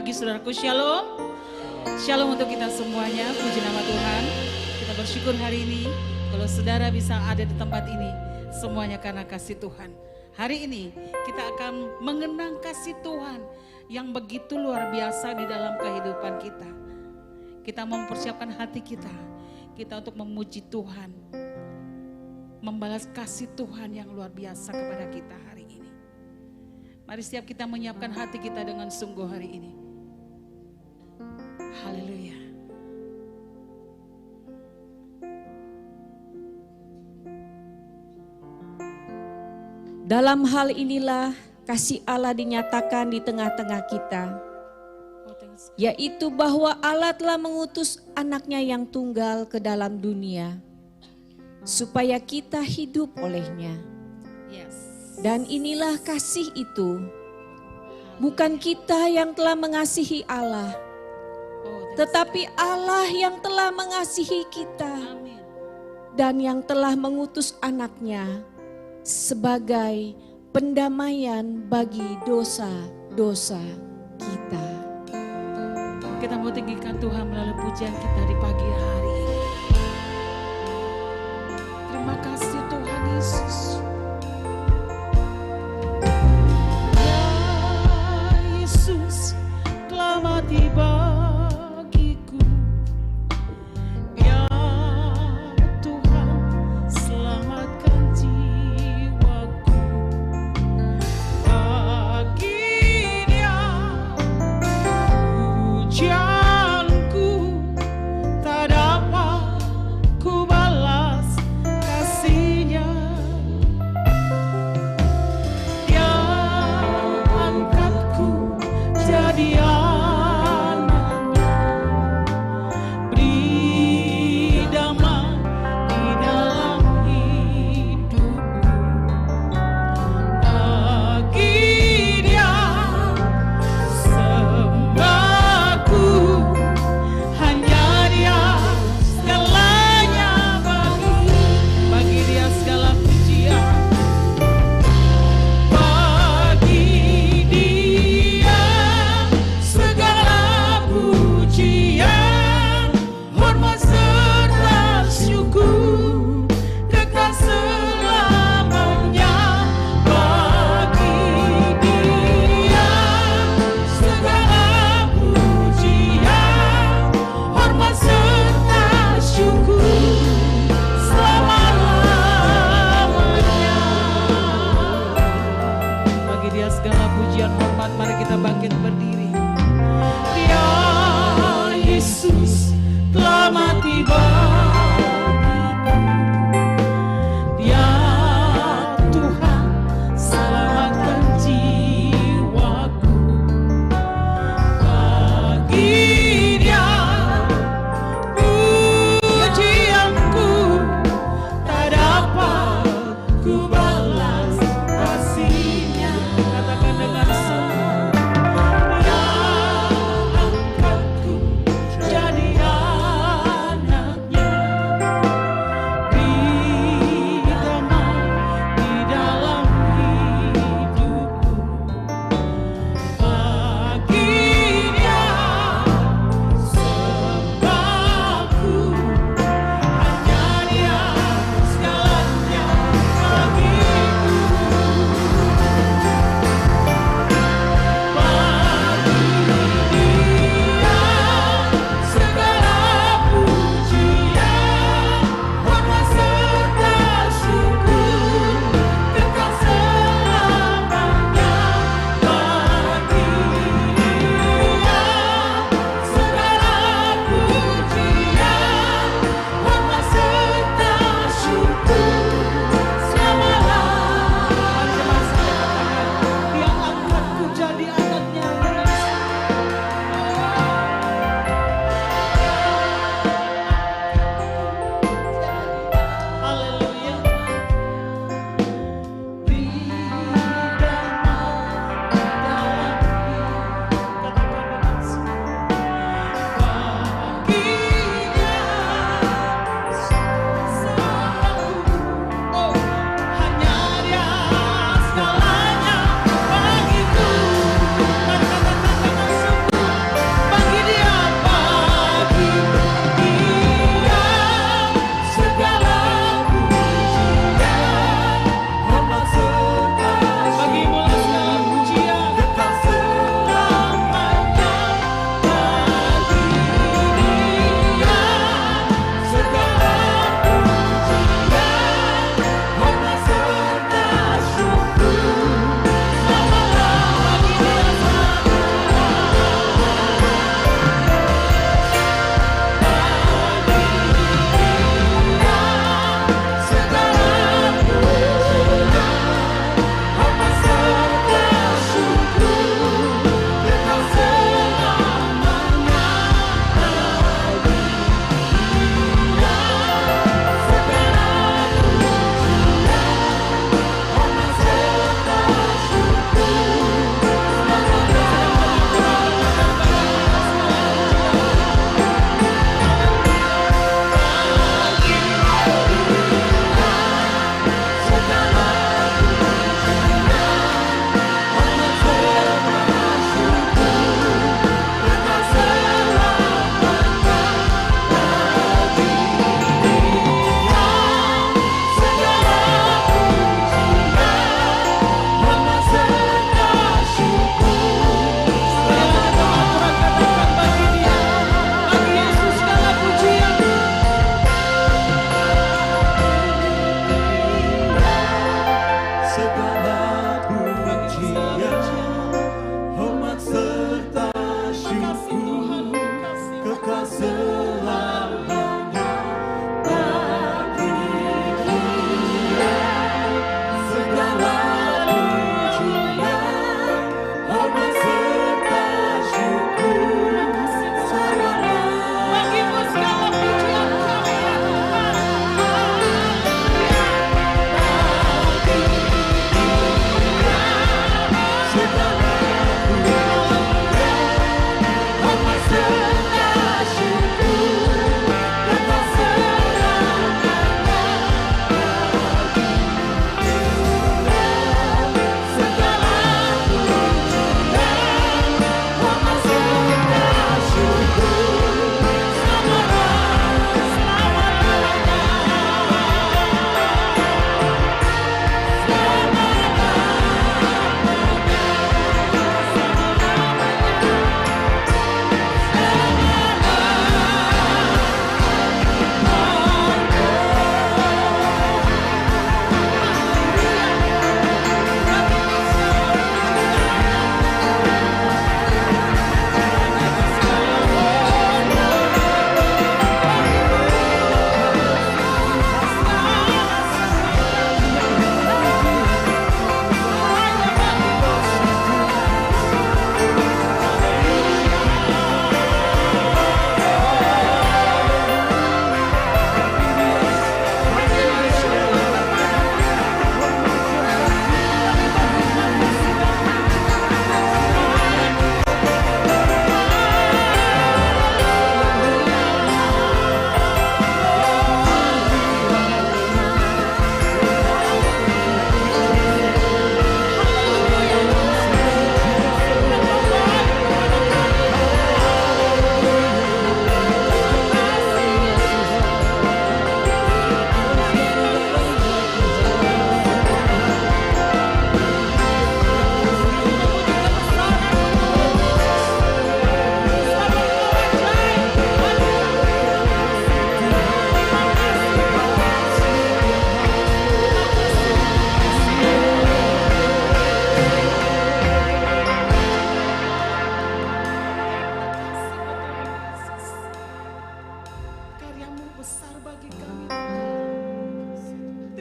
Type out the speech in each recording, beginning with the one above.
pagi saudaraku, shalom. Shalom untuk kita semuanya, puji nama Tuhan. Kita bersyukur hari ini kalau saudara bisa ada di tempat ini, semuanya karena kasih Tuhan. Hari ini kita akan mengenang kasih Tuhan yang begitu luar biasa di dalam kehidupan kita. Kita mempersiapkan hati kita untuk memuji Tuhan, membalas kasih Tuhan yang luar biasa kepada kita hari ini. Mari setiap kita menyiapkan hati kita dengan sungguh hari ini. Haleluya. Dalam hal inilah kasih Allah dinyatakan di tengah-tengah kita, yaitu bahwa Allah telah mengutus anaknya yang tunggal ke dalam dunia, supaya kita hidup olehnya. Dan inilah kasih itu, bukan kita yang telah mengasihi Allah, tetapi Allah yang telah mengasihi kita dan yang telah mengutus anaknya sebagai pendamaian bagi dosa-dosa kita. Kita mau tinggikan Tuhan melalui pujian kita di pagi hari ini. Terima kasih Tuhan Yesus. Ya Yesus telah mati bagiku. Ya Tuhan selamatkan jiwaku. Bagi Dia pujianku tak dapat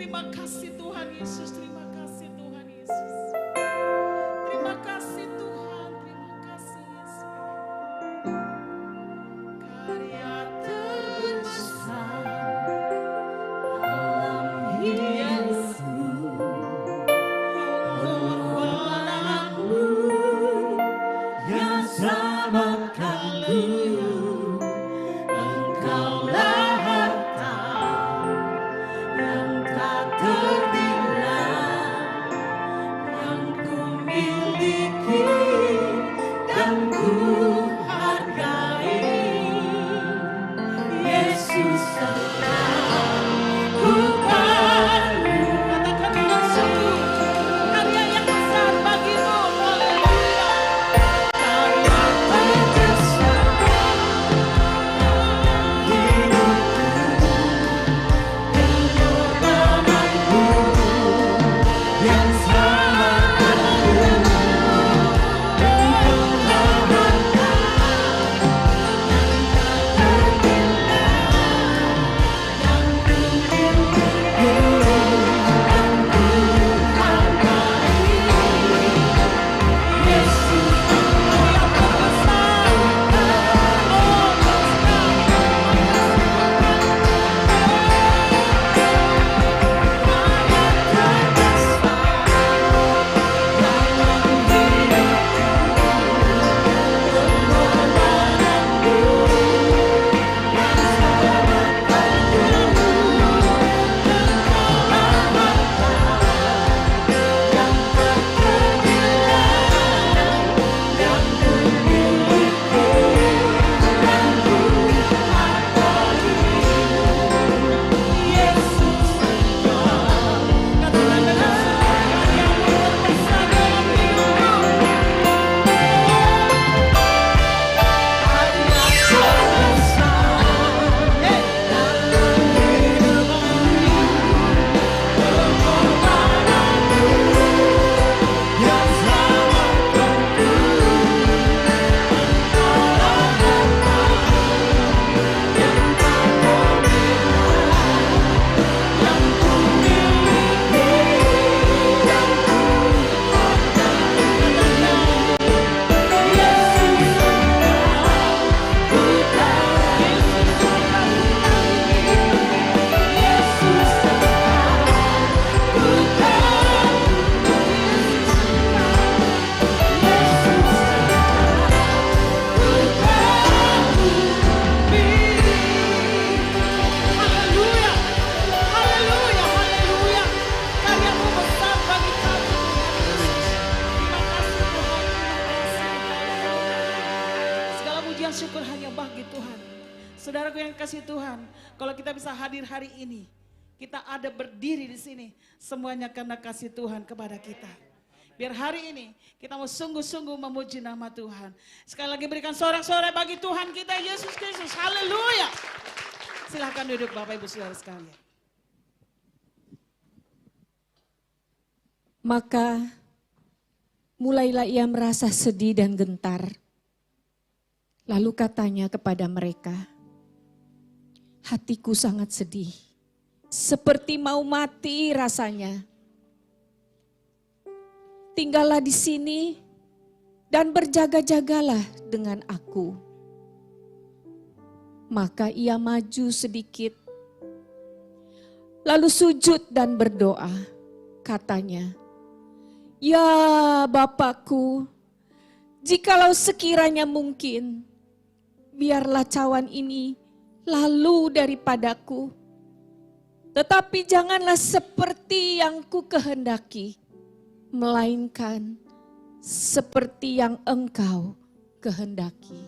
Terima kasih Tuhan Yesus, terima kasih Tuhan Yesus. Terima kasih Tuhan, terima kasih Yesus. Karya terbesar dalam hidupku, pengorbananmu yang selamatkan dulu. Engkaulah harta yang tak ternilai, yang ku miliki dan ku hargai. Yesus engkau ku perlu. Katakan dengan sungguh, karya yang besar bagimu. Haleluya. Karya terbesar yang selamatkan syukur hanya bagi Tuhan. Saudaraku yang kasih Tuhan, kalau kita bisa hadir hari ini, kita ada berdiri di sini, semuanya karena kasih Tuhan kepada kita. Biar hari ini kita mau sungguh-sungguh memuji nama Tuhan. Sekali lagi berikan sorak-sorai bagi Tuhan kita Yesus Kristus. Haleluya. Silahkan duduk Bapak Ibu Saudara sekalian. Maka mulailah ia merasa sedih dan gentar. Lalu katanya kepada mereka, hatiku sangat sedih, seperti mau mati rasanya. Tinggallah di sini dan berjaga-jagalah dengan aku. Maka ia maju sedikit, lalu sujud dan berdoa. Katanya, ya Bapakku, jikalau sekiranya mungkin, biarlah cawan ini lalu daripadaku. Tetapi janganlah seperti yang ku kehendaki, melainkan seperti yang Engkau kehendaki.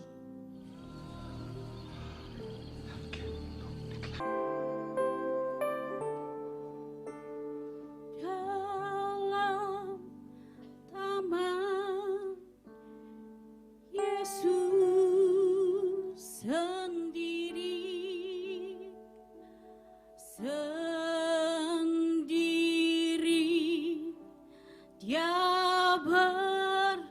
Dalam taman Yesus sendiri dia berdoa.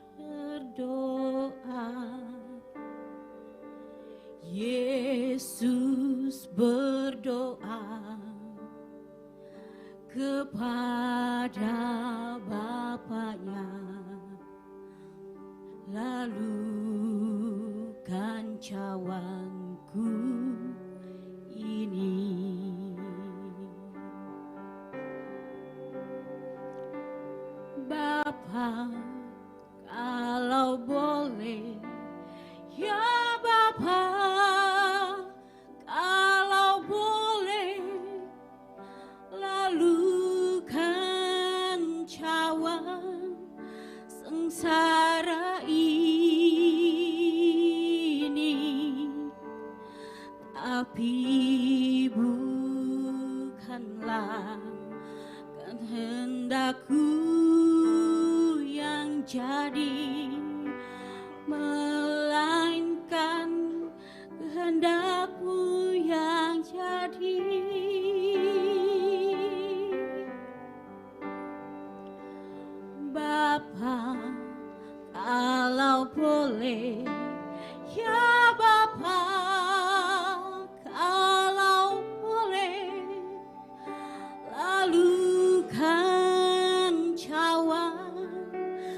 Yesus berdoa kepada Bapaknya, lalu kan cawanku ini. Bapa, kalau boleh, ya Bapa, kalau boleh, lalukan cawan sengsara ini, tapi bukanlah kehendakku yang jadi, melainkan kehendak-Mu yang jadi. Bapa, kalau boleh, ya Bapa, kalau boleh, lalukan cawan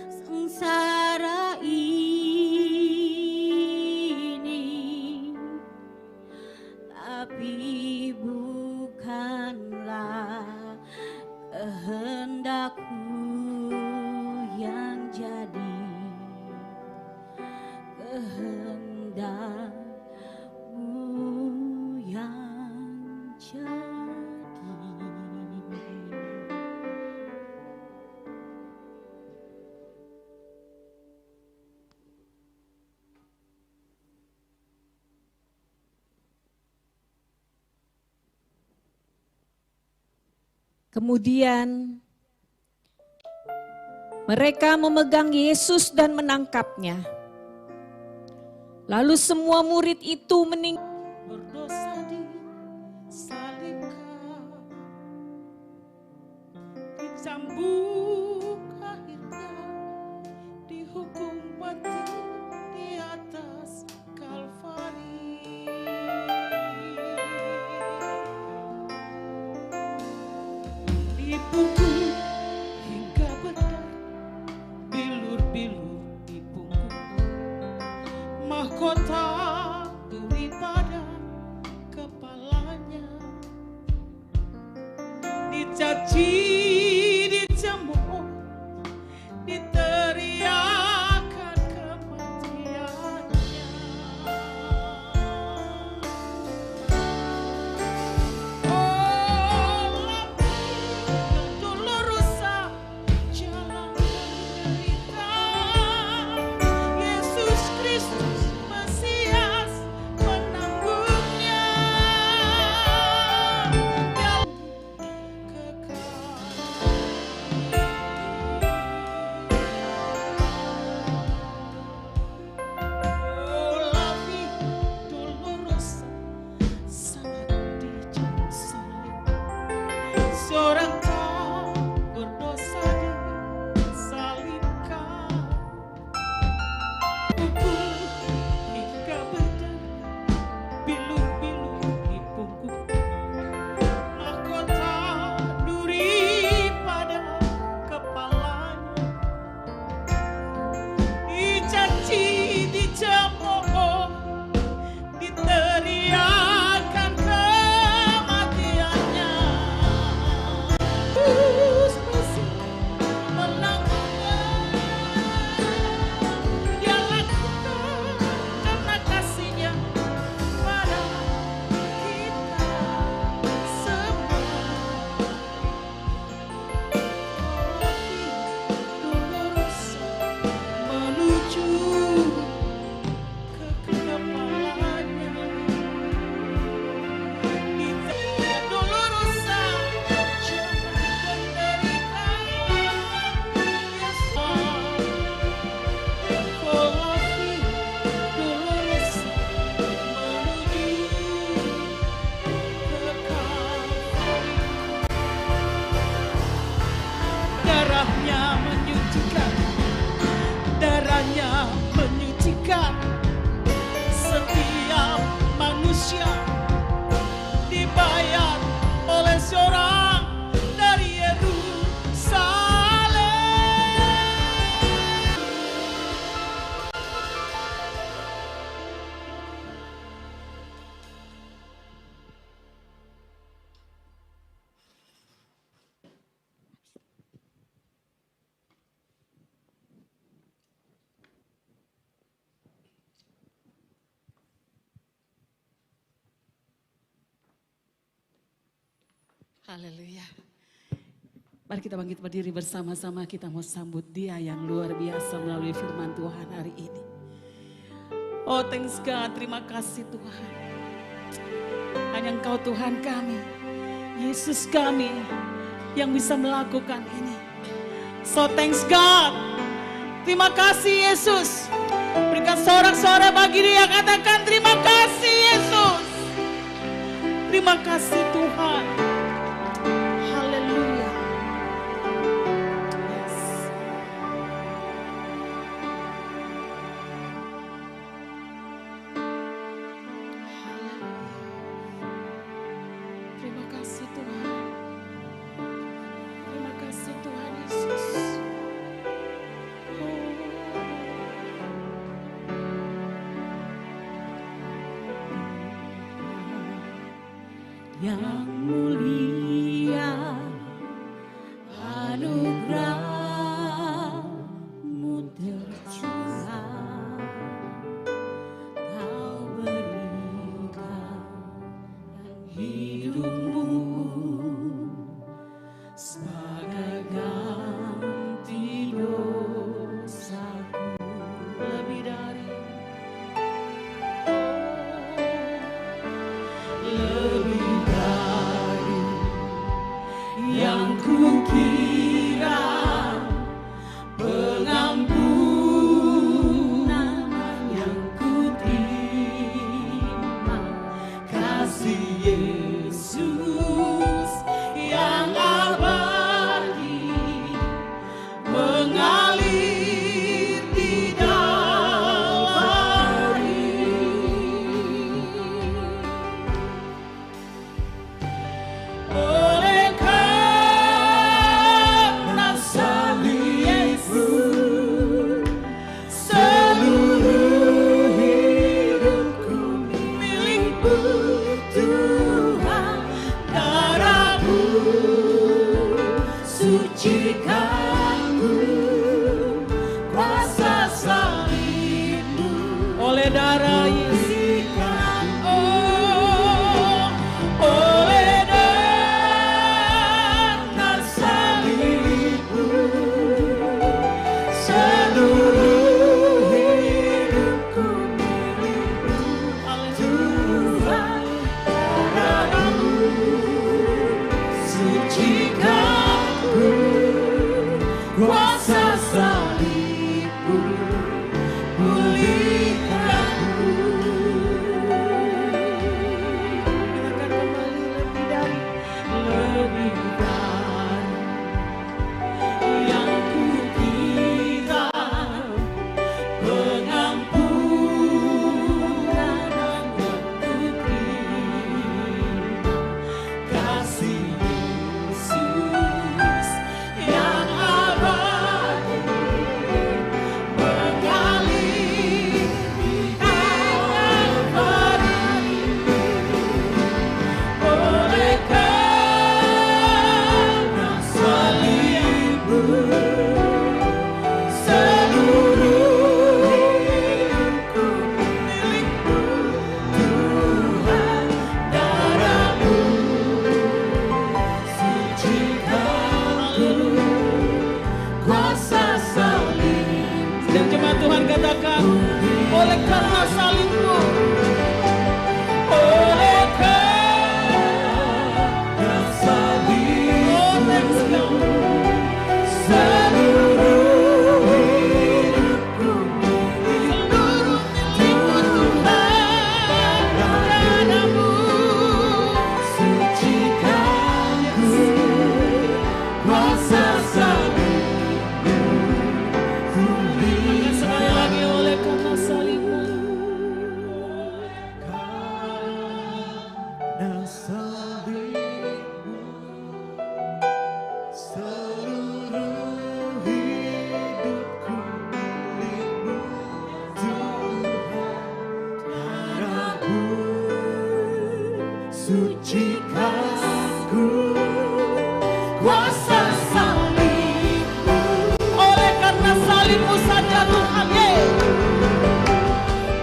sengsara ini, tapi bukanlah kehendak-Ku yang jadi, kehendak-Mu yang jadi. Kemudian mereka memegang Yesus dan menangkapnya. Lalu semua murid itu Berdosa disalibkan, dicambuk, akhirnya dihukum mati di atas Kalvari. Dipukul hingga berdarah, bilur-bilur di punggung, mahkota tuli pada kepalanya, dicaci, dicemooh, diteriakan kematiannya. Oh, dolorosa jalan penderitaan, Yesus Kristus Mesias menanggungnya. Kekal Haleluya. Mari kita bangkit berdiri bersama-sama, kita mau sambut Dia yang luar biasa melalui firman Tuhan hari ini. Oh thanks God, terima kasih Tuhan. Hanya Engkau Tuhan kami, Yesus kami yang bisa melakukan ini. So thanks God, terima kasih Yesus. Berikan sorak-sorai bagi Dia, katakan terima kasih Yesus. Terima kasih Tuhan. Haleluya. Yes. Terima kasih Tuhan. Terima kasih Tuhan Yesus. Yang mulia, anugerah-Mu tercurah, Kau berikan hidup-Mu sebagai ganti dosaku. Lebih dari yang kukira, pengampunan yang kuterima, kasih Yesus yang abadi mengalir di dalam hari. Oleh karena salib-Mu, seluruh hidupku milik-Mu, Tuhan. Darah-Mu sucikanku, kuasa salib-Mu. oleh darah Yesus. Oleh darah salib-Mu, seluruh hidupku milik-Mu, Tuhan. Darah-Mu sucikanku, kuasa salib-Mu pulihkanku. Katakan kembali lebih dari Lebih dari yang kukira, pengampunan yang kuterima, kasih Yesus yang abadi mengalir di dalam hari. Oleh karena salib-Mu, seluruh hidupku milik-Mu, Tuhan. Darah-Mu sucikanku, kuasa salib-Mu. dan jemaat Tuhan katakan, oleh karena salib-Mu, Oleh karena salib-Mu, seluruh hidupku milik-Mu, Tuhan. Darah-Mu sucikanku, kuasa salib-Mu dan sekali lagi oleh karena salib-Mu. Karena salib-Mu, seluruh hidupku milik-Mu, Tuhan. Darah-Mu sucikanku, kuasa salib-Mu. Oleh karena salib-Mu saja Tuhan,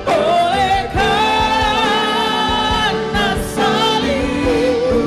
Oleh karena salib-Mu,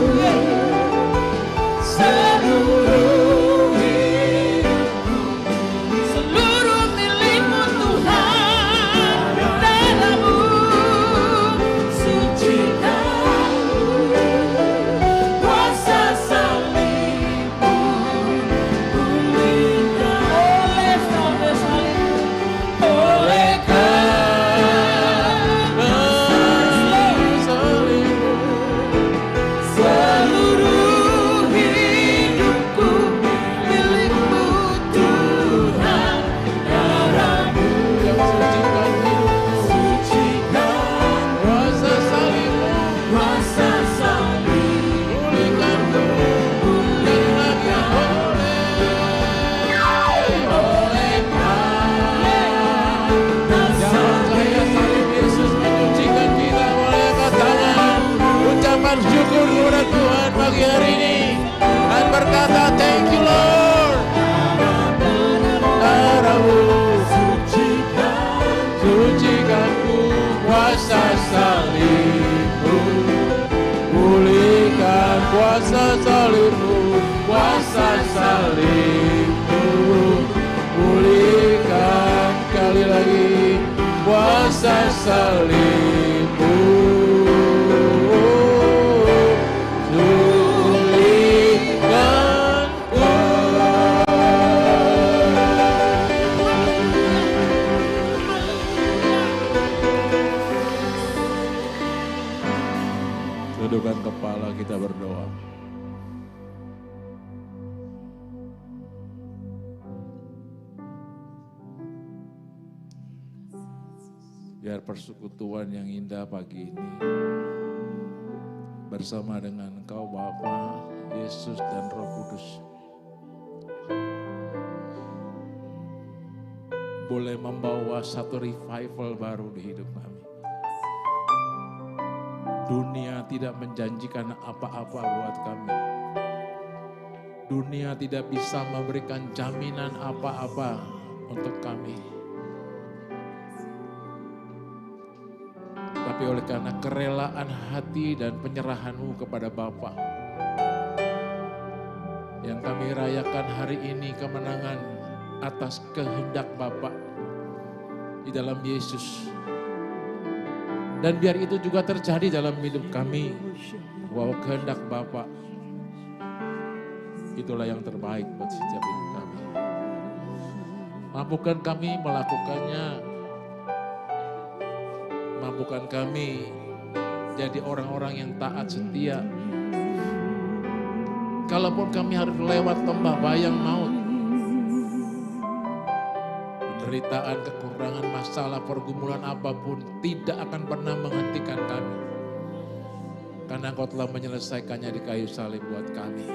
salibmu, pulihkanku. Tundukkan kepala, kita berdoa. Biar persekutuan yang indah pagi ini bersama dengan Engkau Bapa, Yesus dan Roh Kudus boleh membawa satu revival baru di hidup kami. Dunia tidak menjanjikan apa-apa buat kami. Dunia tidak bisa memberikan jaminan apa-apa untuk kami. Tapi oleh karena kerelaan hati dan penyerahan-Mu kepada Bapa, yang kami rayakan hari ini kemenangan atas kehendak Bapa di dalam Yesus. Dan biar itu juga terjadi dalam hidup kami, bahwa kehendak Bapa itulah yang terbaik buat setiap hidup kami. Mampukan kami melakukannya. Mampukan kami jadi orang-orang yang taat setia. Kalaupun kami harus lewat lembah bayang maut, penderitaan, kekurangan, masalah, pergumulan apapun tidak akan pernah menghentikan kami. Karena Engkau telah menyelesaikannya di kayu salib buat kami.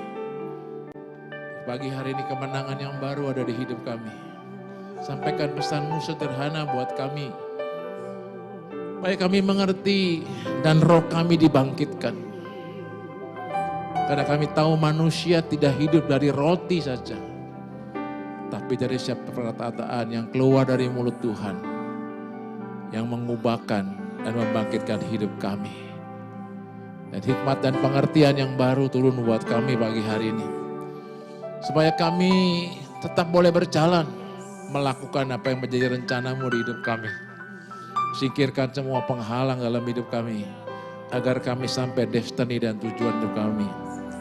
Pagi hari ini kemenangan yang baru ada di hidup kami. Sampaikan pesan-Mu sederhana buat kami. Supaya kami mengerti dan roh kami dibangkitkan. Karena kami tahu manusia tidak hidup dari roti saja. Tapi dari setiap perkataan yang keluar dari mulut Tuhan. Yang mengubahkan dan membangkitkan hidup kami. Dan hikmat dan pengertian yang baru turun buat kami pagi hari ini. Supaya kami tetap boleh berjalan. Melakukan apa yang menjadi rencana-Mu di hidup kami. Singkirkan semua penghalang dalam hidup kami. Agar kami sampai destiny dan tujuan hidup kami.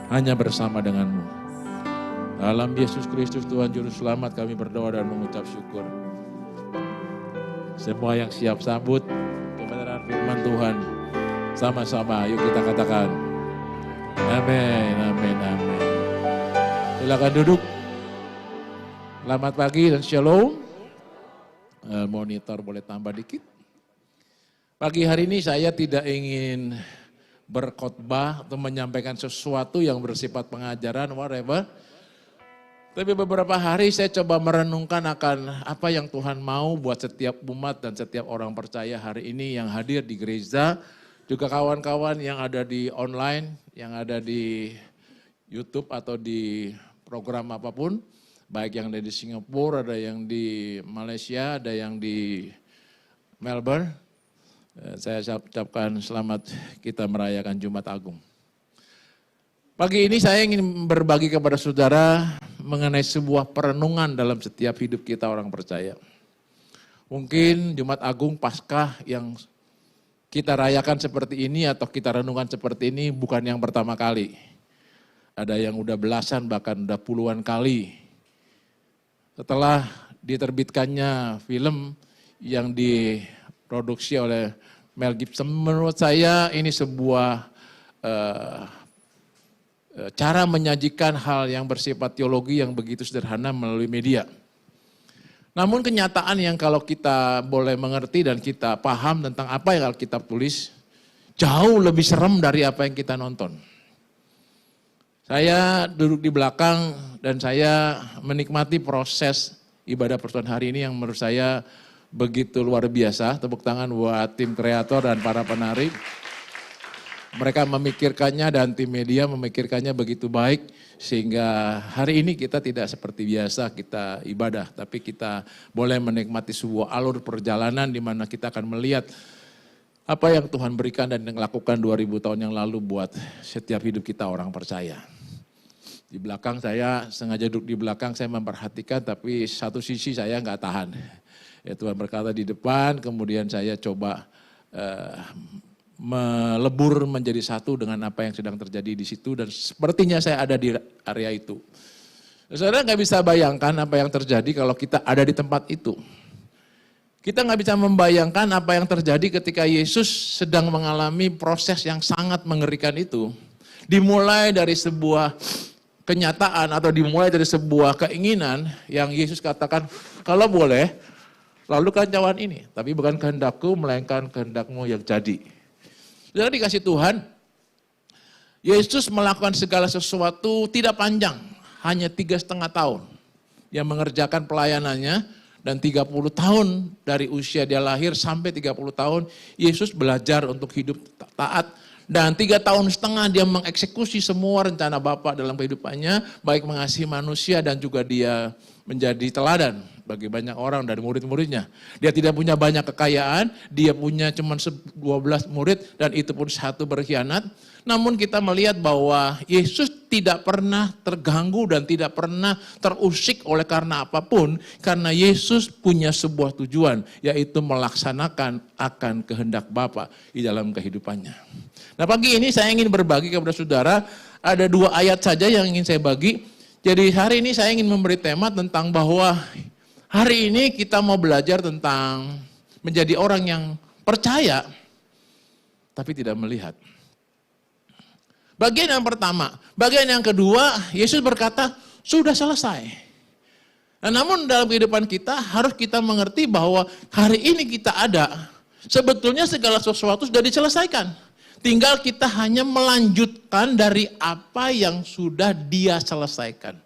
Hanya bersama dengan-Mu. Dalam Yesus Kristus Tuhan Juru Selamat kami berdoa dan mengucap syukur. Semua yang siap sambut kebenaran firman Tuhan. Sama-sama yuk kita katakan. Amin, amin, amin. Silakan duduk. Selamat pagi dan shalom. Monitor boleh tambah dikit. Pagi hari ini saya tidak ingin berkhotbah atau menyampaikan sesuatu yang bersifat pengajaran, whatever. Tapi beberapa hari saya coba merenungkan akan apa yang Tuhan mau buat setiap umat dan setiap orang percaya hari ini yang hadir di gereja. Juga kawan-kawan yang ada di online, yang ada di YouTube atau di program apapun. Baik yang ada di Singapura, ada yang di Malaysia, ada yang di Melbourne. Saya ucapkan selamat kita merayakan Jumat Agung. Pagi ini saya ingin berbagi kepada saudara mengenai sebuah perenungan dalam setiap hidup kita orang percaya. Mungkin Jumat Agung Paskah yang kita rayakan seperti ini atau kita renungkan seperti ini bukan yang pertama kali. Ada yang udah belasan bahkan udah puluhan kali. Setelah diterbitkannya film yang diproduksi oleh Mel Gibson, menurut saya ini sebuah cara menyajikan hal yang bersifat teologi yang begitu sederhana melalui media. Namun kenyataan yang kalau kita boleh mengerti dan kita paham tentang apa yang Alkitab tulis, jauh lebih serem dari apa yang kita nonton. Saya duduk di belakang dan saya menikmati proses ibadah persekutuan hari ini yang menurut saya begitu luar biasa. Tepuk tangan buat tim kreator dan para penari. Mereka memikirkannya dan tim media memikirkannya begitu baik. Sehingga hari ini kita tidak seperti biasa kita ibadah. Tapi kita boleh menikmati sebuah alur perjalanan di mana kita akan melihat apa yang Tuhan berikan dan lakukan 2000 tahun yang lalu buat setiap hidup kita orang percaya. Di belakang saya, sengaja duduk di belakang saya memperhatikan tapi satu sisi saya nggak tahan. Ya Tuhan berkata di depan, kemudian saya coba melebur menjadi satu dengan apa yang sedang terjadi di situ, dan sepertinya saya ada di area itu. Saudara nggak bisa bayangkan apa yang terjadi kalau kita ada di tempat itu. Kita nggak bisa membayangkan apa yang terjadi ketika Yesus sedang mengalami proses yang sangat mengerikan itu. Dimulai dari sebuah kenyataan atau dimulai dari sebuah keinginan yang Yesus katakan, kalau boleh, lakukan cawan ini. Tapi bukan kehendakku, melainkan kehendakmu yang jadi. Saudara dikasih Tuhan, Yesus melakukan segala sesuatu tidak panjang, hanya 3,5 tahun. Yang mengerjakan pelayanannya, dan 30 tahun dari usia dia lahir sampai 30 tahun, Yesus belajar untuk hidup taat. Dan 3,5 tahun dia mengeksekusi semua rencana Bapa dalam kehidupannya, baik mengasihi manusia dan juga dia menjadi teladan bagi banyak orang dari murid-muridnya. Dia tidak punya banyak kekayaan, dia punya cuma 12 murid dan itu pun satu berkhianat. Namun kita melihat bahwa Yesus tidak pernah terganggu dan tidak pernah terusik oleh karena apapun. Karena Yesus punya sebuah tujuan, yaitu melaksanakan akan kehendak Bapa di dalam kehidupannya. Nah pagi ini saya ingin berbagi kepada saudara, ada 2 ayat saja yang ingin saya bagi. Jadi hari ini saya ingin memberi tema tentang bahwa hari ini kita mau belajar tentang menjadi orang yang percaya, tapi tidak melihat. Bagian yang pertama. Bagian yang kedua, Yesus berkata, sudah selesai. Nah, namun dalam kehidupan kita, harus kita mengerti bahwa hari ini kita ada, sebetulnya segala sesuatu sudah diselesaikan. Tinggal kita hanya melanjutkan dari apa yang sudah Dia selesaikan.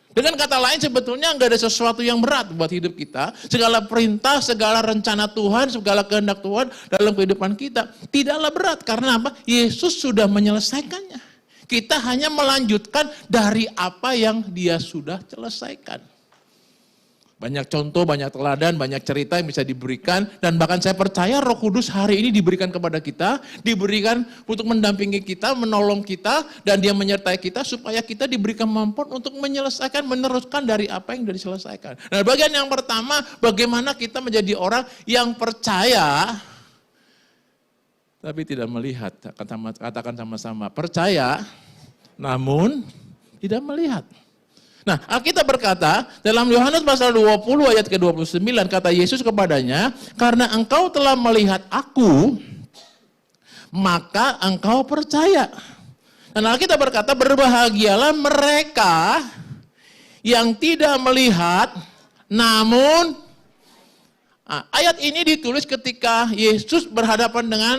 Dengan kata lain sebetulnya enggak ada sesuatu yang berat buat hidup kita. Segala perintah, segala rencana Tuhan, segala kehendak Tuhan dalam kehidupan kita tidaklah berat. Karena apa? Yesus sudah menyelesaikannya. Kita hanya melanjutkan dari apa yang Dia sudah selesaikan. Banyak contoh, banyak teladan, banyak cerita yang bisa diberikan. Dan bahkan saya percaya Roh Kudus hari ini diberikan kepada kita. Diberikan untuk mendampingi kita, menolong kita. Dan Dia menyertai kita supaya kita diberikan kemampuan untuk menyelesaikan, meneruskan dari apa yang sudah diselesaikan. Nah bagian yang pertama, bagaimana kita menjadi orang yang percaya tapi tidak melihat. Katakan sama-sama, percaya namun tidak melihat. Nah, Alkitab berkata dalam Yohanes pasal 20 ayat ke-29 kata Yesus kepadanya, karena engkau telah melihat aku, maka engkau percaya. Dan Alkitab berkata berbahagialah mereka yang tidak melihat namun ayat ini ditulis ketika Yesus berhadapan dengan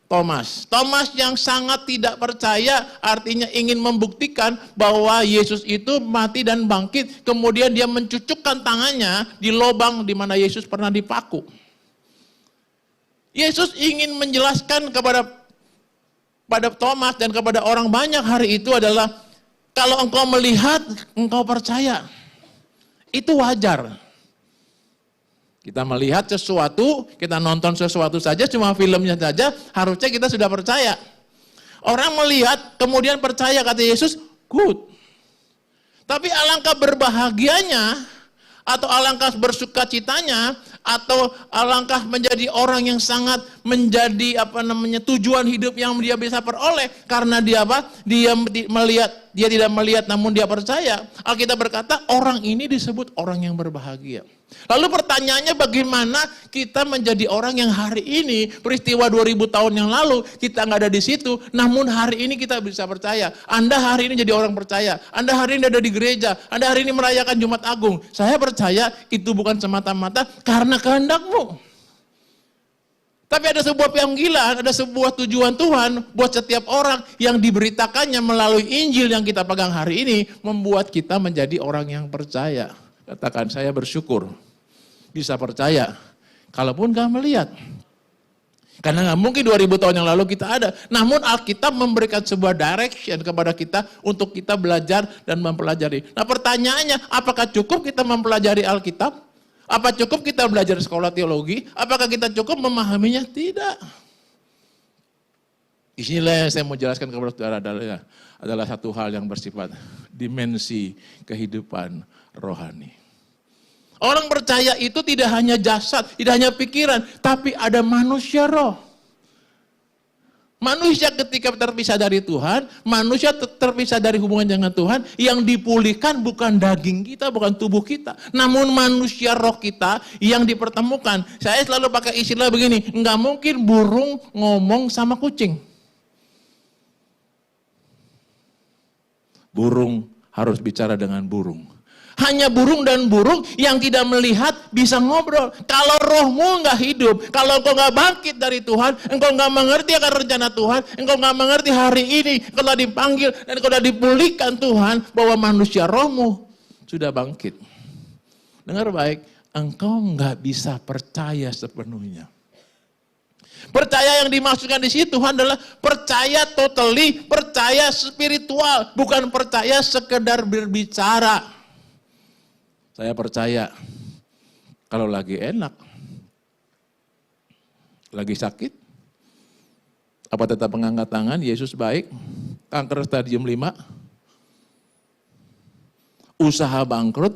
Thomas. Thomas yang sangat tidak percaya, artinya ingin membuktikan bahwa Yesus itu mati dan bangkit. Kemudian dia mencucukkan tangannya di lubang di mana Yesus pernah dipaku. Yesus ingin menjelaskan kepada Thomas dan kepada orang banyak hari itu adalah, kalau engkau melihat, engkau percaya. Itu wajar. Kita melihat sesuatu, kita nonton sesuatu saja, cuma filmnya saja, harusnya kita sudah percaya. Orang melihat, kemudian percaya, kata Yesus, good. Tapi alangkah berbahagianya, atau alangkah bersukacitanya, atau alangkah menjadi orang yang sangat menjadi tujuan hidup yang dia bisa peroleh, karena dia apa? Dia tidak melihat namun dia percaya. Alkitab berkata orang ini disebut orang yang berbahagia. Lalu pertanyaannya, bagaimana kita menjadi orang yang hari ini, peristiwa 2000 tahun yang lalu kita nggak ada di situ, namun hari ini kita bisa percaya. Anda hari ini jadi orang percaya, Anda hari ini ada di gereja, Anda hari ini merayakan Jumat Agung. Saya percaya itu bukan semata-mata karena kehendakmu. Tapi ada sebuah panggilan, ada sebuah tujuan Tuhan buat setiap orang yang diberitakannya melalui Injil yang kita pegang hari ini, membuat kita menjadi orang yang percaya. Katakan, saya bersyukur bisa percaya, kalaupun gak melihat. Karena gak mungkin 2000 tahun yang lalu kita ada. Namun Alkitab memberikan sebuah direction kepada kita untuk kita belajar dan mempelajari. Nah pertanyaannya, apakah cukup kita mempelajari Alkitab? Apa cukup kita belajar sekolah teologi? Apakah kita cukup memahaminya? Tidak. Inilah yang saya mau jelaskan kepada saudara adalah satu hal yang bersifat dimensi kehidupan rohani. Orang percaya itu tidak hanya jasad, tidak hanya pikiran, tapi ada manusia roh. Manusia ketika terpisah dari Tuhan, manusia terpisah dari hubungan dengan Tuhan, yang dipulihkan bukan daging kita, bukan tubuh kita. Namun manusia roh kita yang dipertemukan. Saya selalu pakai istilah begini, nggak mungkin burung ngomong sama kucing. Burung harus bicara dengan burung. Hanya burung dan burung yang tidak melihat bisa ngobrol. Kalau rohmu nggak hidup, kalau engkau nggak bangkit dari Tuhan, engkau nggak mengerti akan rencana Tuhan, engkau nggak mengerti hari ini, kalau dipanggil dan kalau dipulihkan Tuhan, bahwa manusia rohmu sudah bangkit. Dengar baik, engkau nggak bisa percaya sepenuhnya. Percaya yang dimaksudkan di situ Tuhan adalah percaya totally, percaya spiritual, bukan percaya sekedar berbicara. Saya percaya kalau lagi enak, lagi sakit, apa tetap mengangkat tangan, Yesus baik, kanker stadium 5, usaha bangkrut,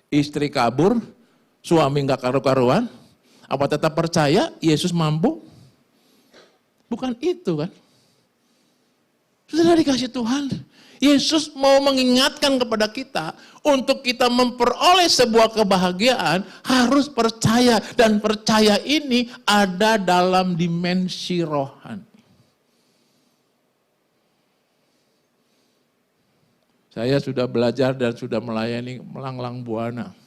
istri kabur, suami nggak karu-karuan, apa tetap percaya Yesus mampu? Bukan itu kan. Sudah dikasih Tuhan. Yesus mau mengingatkan kepada kita untuk kita memperoleh sebuah kebahagiaan harus percaya, dan percaya ini ada dalam dimensi rohani. Saya sudah belajar dan sudah melayani melanglang buana.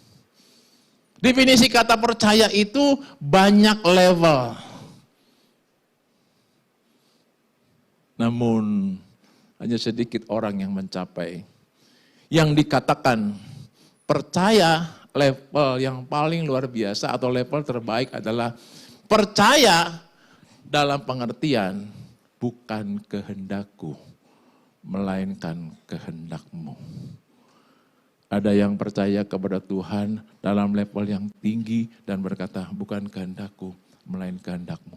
Definisi kata percaya itu banyak level. Namun hanya sedikit orang yang mencapai. Yang dikatakan percaya level yang paling luar biasa atau level terbaik adalah percaya dalam pengertian bukan kehendakku, melainkan kehendakmu. Ada yang percaya kepada Tuhan dalam level yang tinggi dan berkata bukan kehendakku, melainkan kehendakmu.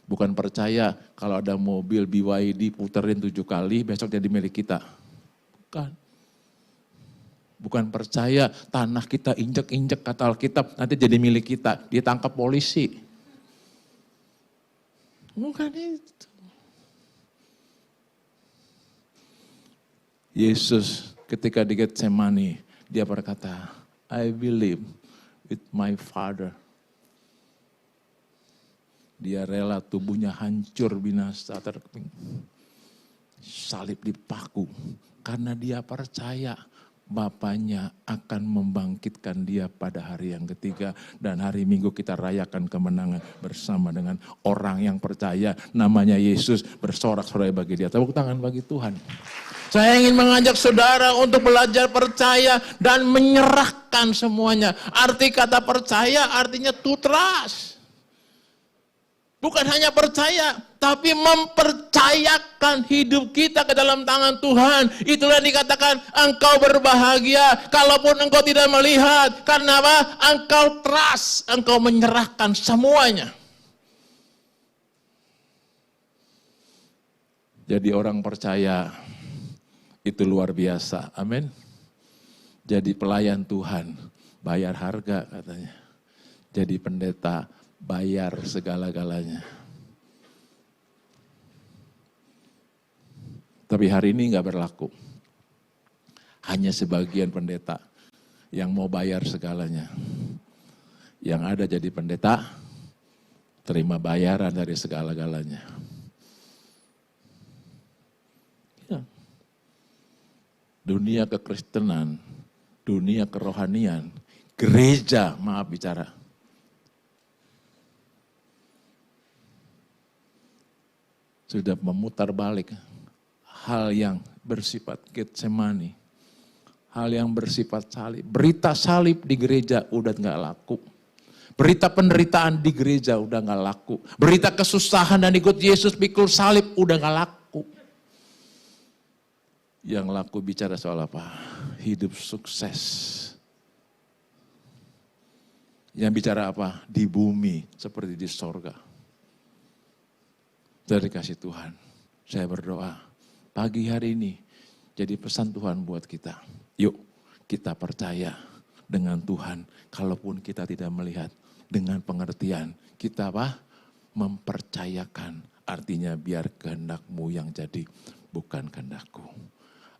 Bukan percaya kalau ada mobil BYD puterin 7 kali besok jadi milik kita. Bukan. Bukan percaya tanah kita injek-injek kata Alkitab nanti jadi milik kita. Ditangkap polisi. Bukan itu. Yesus ketika di Getsemani dia berkata, I believe with my Father. Dia rela tubuhnya hancur binasa terkeping. Salib dipaku. Karena dia percaya Bapaknya akan membangkitkan dia pada hari yang ketiga. Dan hari Minggu kita rayakan kemenangan bersama dengan orang yang percaya. Namanya Yesus, bersorak-sorai bagi dia. Tepuk tangan bagi Tuhan. Saya ingin mengajak saudara untuk belajar percaya dan menyerahkan semuanya. Arti kata percaya artinya to trust. Bukan hanya percaya, tapi mempercayakan hidup kita ke dalam tangan Tuhan. Itulah yang dikatakan engkau berbahagia kalaupun engkau tidak melihat. Karena apa? Engkau trust, engkau menyerahkan semuanya. Jadi orang percaya itu luar biasa. Amin. Jadi pelayan Tuhan, bayar harga katanya. Jadi pendeta, bayar segala-galanya. Tapi hari ini nggak berlaku. Hanya sebagian pendeta yang mau bayar segalanya. Yang ada jadi pendeta, terima bayaran dari segala-galanya. Ya. Dunia kekristenan, dunia kerohanian, gereja, maaf bicara. Sudah memutar balik hal yang bersifat Getsemani, hal yang bersifat salib. Berita salib di gereja udah gak laku. Berita penderitaan di gereja udah gak laku. Berita kesusahan dan ikut Yesus pikul salib udah gak laku. Yang laku bicara soal apa? Hidup sukses. Yang bicara apa? Di bumi seperti di sorga. Dari kasih Tuhan, saya berdoa pagi hari ini jadi pesan Tuhan buat kita. Yuk kita percaya dengan Tuhan, kalaupun kita tidak melihat, dengan pengertian kita apa? mempercayakan. Artinya biar kehendak-Mu yang jadi, bukan kehendak-Ku.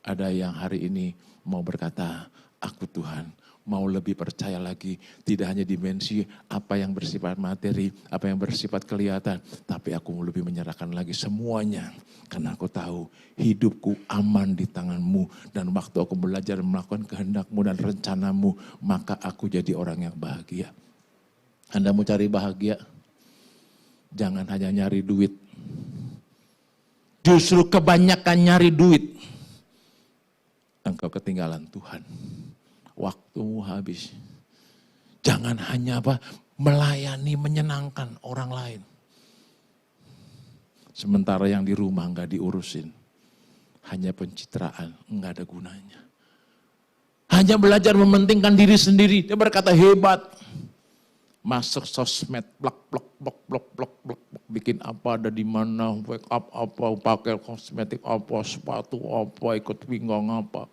Ada yang hari ini mau berkata, aku Tuhan mau lebih percaya lagi. Tidak hanya dimensi apa yang bersifat materi, apa yang bersifat kelihatan. Tapi aku mau lebih menyerahkan lagi semuanya. Karena aku tahu hidupku aman di tangan-Mu. Dan waktu aku belajar melakukan kehendak-Mu dan rencana-Mu, maka aku jadi orang yang bahagia. Anda mau cari bahagia? Jangan hanya nyari duit. Justru kebanyakan nyari duit, engkau ketinggalan Tuhan. Waktumu habis. Jangan hanya melayani, menyenangkan orang lain. Sementara yang di rumah enggak diurusin. Hanya pencitraan, enggak ada gunanya. Hanya belajar mementingkan diri sendiri. Dia berkata hebat. Masuk sosmed, blok, bikin apa, ada di mana, wake up apa, pakai kosmetik apa, sepatu apa, ikut pinggang apa.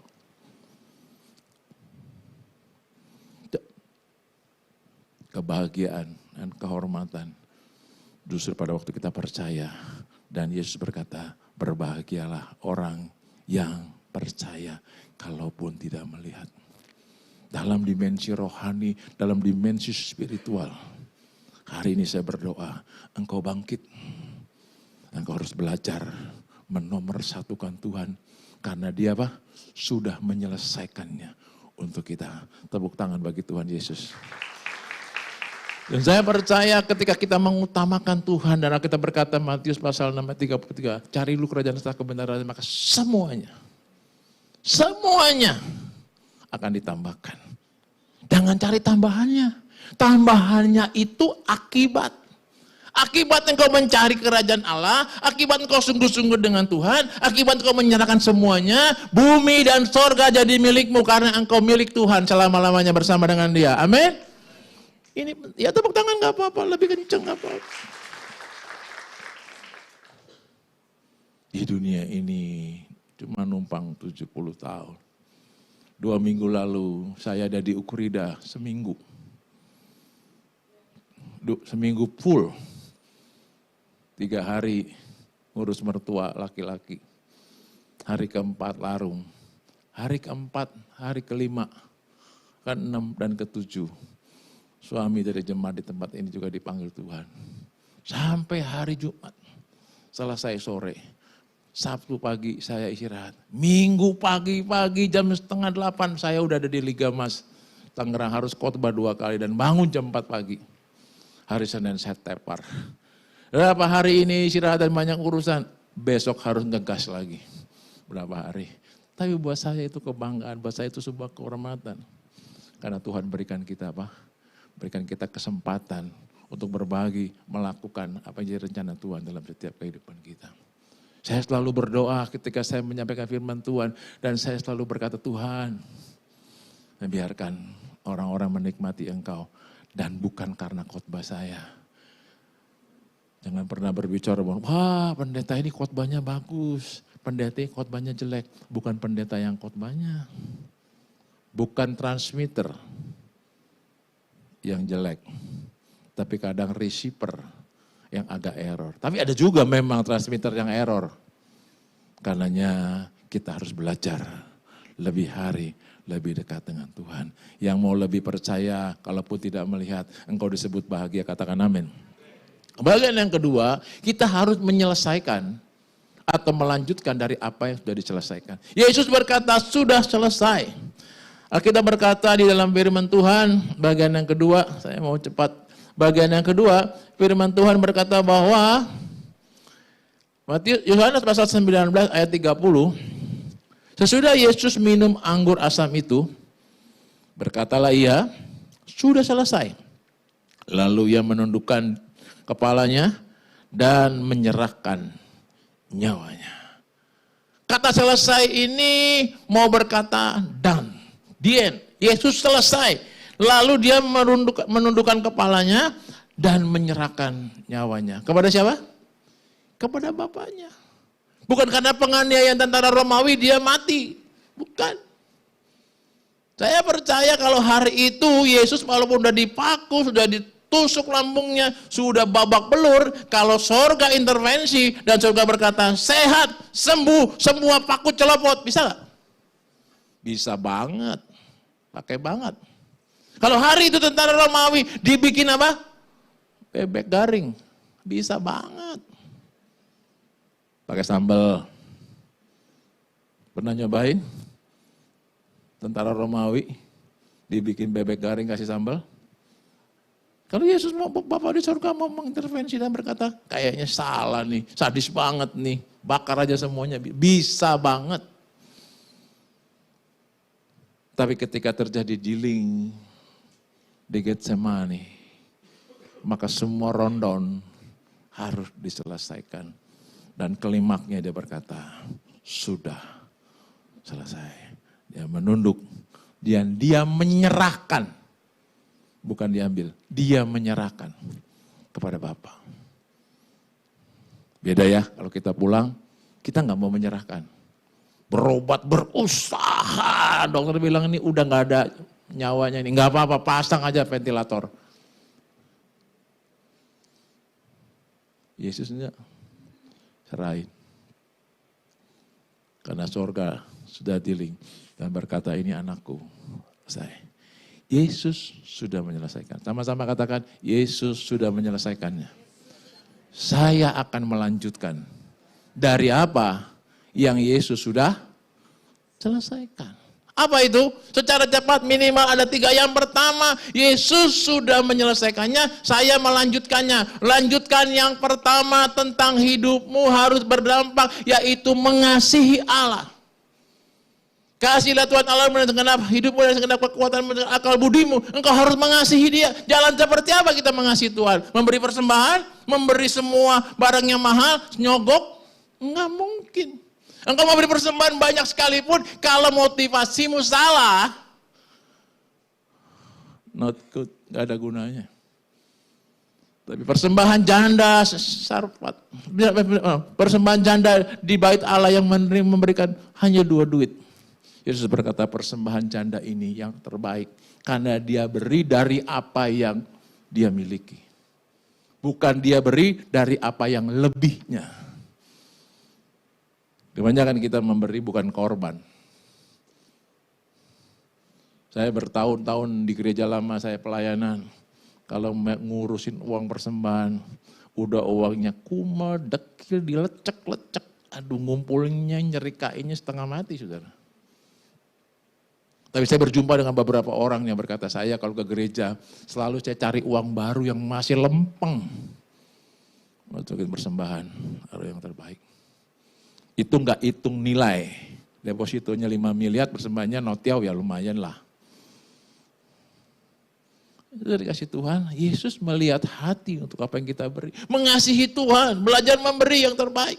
Kebahagiaan dan kehormatan justru pada waktu kita percaya. Dan Yesus berkata, berbahagialah orang yang percaya kalaupun tidak melihat. Dalam dimensi rohani, dalam dimensi spiritual. Hari ini saya berdoa, engkau bangkit. Engkau harus belajar menomorsatukan Tuhan. Karena Dia sudah menyelesaikannya untuk kita. Tepuk tangan bagi Tuhan Yesus. Dan saya percaya ketika kita mengutamakan Tuhan dan kita berkata Matius pasal 6 ayat 33, cari dulu kerajaan serta kebenaran, maka semuanya akan ditambahkan. Jangan cari tambahannya. Tambahannya itu akibat. Akibat engkau mencari kerajaan Allah, akibat engkau sungguh-sungguh dengan Tuhan, akibat engkau menyerahkan semuanya, bumi dan sorga jadi milikmu karena engkau milik Tuhan selama-lamanya bersama dengan Dia. Amin. Ini ya tepuk tangan gak apa-apa, lebih kenceng gak apa-apa. Di dunia ini cuma numpang 70 tahun. 2 minggu lalu saya ada di Ukrida seminggu. Seminggu full. 3 hari ngurus mertua laki-laki. Hari keempat larung. Hari keempat, hari kelima, ke-6 dan ke-7. Suami dari jemaat di tempat ini juga dipanggil Tuhan. Sampai hari Jumat, selesai sore. Sabtu pagi saya istirahat. Minggu pagi-pagi jam 7:30 saya udah ada di Liga Mas. Tangerang harus khotbah 2 kali dan bangun jam 4 pagi. Hari Senin saya tepar. Berapa hari ini istirahat dan banyak urusan. Besok harus ngegas lagi. Berapa hari. Tapi buat saya itu kebanggaan, buat saya itu sebuah kehormatan. Karena Tuhan berikan kita berikan kita kesempatan untuk berbagi, melakukan apa yang jadi rencana Tuhan dalam setiap kehidupan kita. Saya selalu berdoa ketika saya menyampaikan firman Tuhan dan saya selalu berkata, Tuhan, biarkan orang-orang menikmati Engkau dan bukan karena khotbah saya. Jangan pernah berbicara, wah pendeta ini khotbahnya bagus, pendeta ini khotbahnya jelek. Bukan pendeta yang khotbahnya, bukan transmitter yang jelek, tapi kadang receiver yang agak error. Tapi ada juga memang transmitter yang error. Karenanya kita harus belajar lebih hari, lebih dekat dengan Tuhan. Yang mau lebih percaya, kalaupun tidak melihat, engkau disebut bahagia, katakan amin. Bagian yang kedua, kita harus menyelesaikan atau melanjutkan dari apa yang sudah diselesaikan. Yesus berkata, sudah selesai. Kita berkata di dalam firman Tuhan, bagian yang kedua, saya mau cepat. Bagian yang kedua, firman Tuhan berkata bahwa Yohanes pasal 19 ayat 30, sesudah Yesus minum anggur asam itu, berkatalah ia, sudah selesai. Lalu ia menundukkan kepalanya dan menyerahkan nyawanya. Kata selesai ini mau berkata done. Yesus selesai. Lalu dia menundukkan kepalanya dan menyerahkan nyawanya. Kepada siapa? Kepada Bapaknya. Bukan karena penganiayaan tentara Romawi dia mati. Bukan. Saya percaya kalau hari itu Yesus walaupun sudah dipaku, sudah tusuk lambungnya, sudah babak belur. Kalau surga intervensi dan surga berkata, sehat, sembuh, semua paku celopot, bisa gak? Bisa banget, pakai banget. Kalau hari itu tentara Romawi dibikin apa? Bebek garing, bisa banget. Pakai sambal. Pernah nyobain? Tentara Romawi dibikin bebek garing kasih sambal. Kalau Yesus mau, Bapak di surga mau mengintervensi dan berkata, kayaknya salah nih, sadis banget nih, bakar aja semuanya, bisa banget. Tapi ketika terjadi dealing di Getsemani, maka semua rundown harus diselesaikan. Dan klimaknya dia berkata, sudah selesai. Dia menunduk, dia menyerahkan, bukan diambil, dia menyerahkan kepada Bapa. Beda ya, kalau kita pulang, kita nggak mau menyerahkan. Berobat, berusaha, dokter bilang ini udah nggak ada nyawanya ini, nggak apa-apa, pasang aja ventilator. Yesusnya serahin. Karena surga sudah dealing dan berkata ini anakku, saya. Yesus sudah menyelesaikan. Sama-sama katakan, Yesus sudah menyelesaikannya. Saya akan melanjutkan dari apa yang Yesus sudah selesaikan. Apa itu? Secara cepat minimal ada 3. Yang pertama, Yesus sudah menyelesaikannya, saya melanjutkannya. Lanjutkan yang pertama tentang hidupmu harus berdampak, yaitu mengasihi Allah. Kasihlah Tuhan Allah dengan segenap hidupmu dan segenap kekuatanmu dan akal budimu. Engkau harus mengasihi Dia. Jalan seperti apa kita mengasihi Tuhan? Memberi persembahan? Memberi semua barang yang mahal? Nyogok? Enggak mungkin. Engkau memberi persembahan banyak sekalipun, kalau motivasimu salah, not good, gak ada gunanya. Tapi persembahan janda, sarpat, persembahan janda di bait Allah yang memberikan hanya 2 duit. Yesus berkata persembahan janda ini yang terbaik, karena dia beri dari apa yang dia miliki. Bukan dia beri dari apa yang lebihnya. Kebanyakan kita memberi bukan korban. Saya bertahun-tahun di gereja lama saya pelayanan. Kalau ngurusin uang persembahan, udah uangnya kumel, dekil, dilecek-lecek. Aduh ngumpulnya, nyerikainnya setengah mati saudara. Tapi saya berjumpa dengan beberapa orang yang berkata, saya kalau ke gereja selalu saya cari uang baru yang masih lempeng. Masukin persembahan, harus yang terbaik. Itu enggak hitung nilai. Depositonya 5 miliar, persembahannya notiau ya lumayan lah. Itu dari kasih Tuhan, Yesus melihat hati untuk apa yang kita beri. Mengasihi Tuhan, belajar memberi yang terbaik.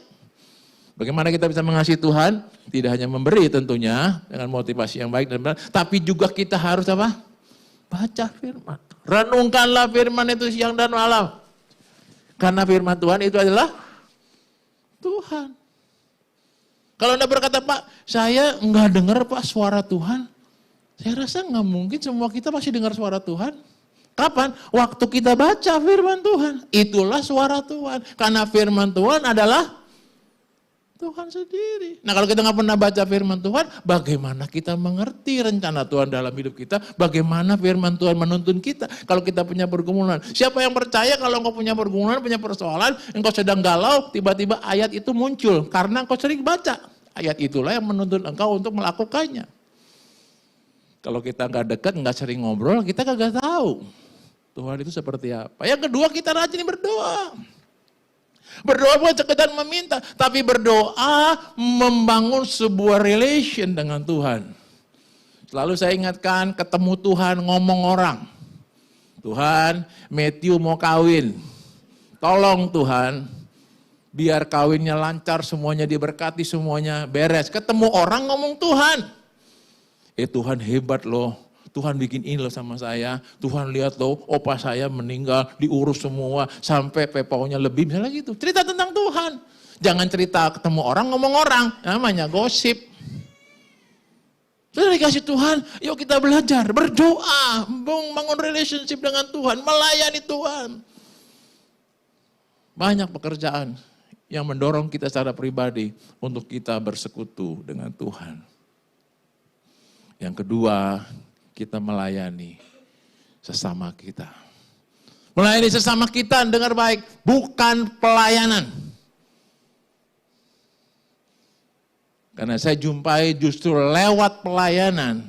Bagaimana kita bisa mengasihi Tuhan? Tidak hanya memberi tentunya, dengan motivasi yang baik dan benar, tapi juga kita harus apa? Baca firman. Renungkanlah firman itu siang dan malam. Karena firman Tuhan itu adalah Tuhan. Kalau Anda berkata, Pak, saya enggak dengar Pak suara Tuhan. Saya rasa enggak mungkin semua kita pasti dengar suara Tuhan. Kapan? Waktu kita baca firman Tuhan. Itulah suara Tuhan. Karena firman Tuhan adalah Tuhan sendiri. Nah kalau kita nggak pernah baca firman Tuhan, bagaimana kita mengerti rencana Tuhan dalam hidup kita? Bagaimana firman Tuhan menuntun kita? Kalau kita punya pergumulan. Siapa yang percaya kalau engkau punya pergumulan, punya persoalan, engkau sedang galau, tiba-tiba ayat itu muncul. Karena engkau sering baca. Ayat itulah yang menuntun engkau untuk melakukannya. Kalau kita nggak dekat, nggak sering ngobrol, kita kagak tahu Tuhan itu seperti apa. Yang kedua, kita rajin berdoa. Berdoa bukan sekedar meminta, tapi berdoa membangun sebuah relation dengan Tuhan. Selalu saya ingatkan, ketemu Tuhan ngomong orang. Tuhan, Matthew mau kawin. Tolong Tuhan, biar kawinnya lancar, semuanya diberkati, semuanya beres. Ketemu orang ngomong Tuhan. Tuhan hebat loh. Tuhan bikin ini loh sama saya, Tuhan lihat loh opa saya meninggal, diurus semua, sampai pepaunya lebih, misalnya gitu. Cerita tentang Tuhan. Jangan cerita ketemu orang ngomong orang, namanya gosip. Sudah dikasih Tuhan, yuk kita belajar, berdoa, bangun relationship dengan Tuhan, melayani Tuhan. Banyak pekerjaan yang mendorong kita secara pribadi untuk kita bersekutu dengan Tuhan. Yang kedua, kita melayani sesama kita. Melayani sesama kita, dengar baik, bukan pelayanan. Karena saya jumpai justru lewat pelayanan,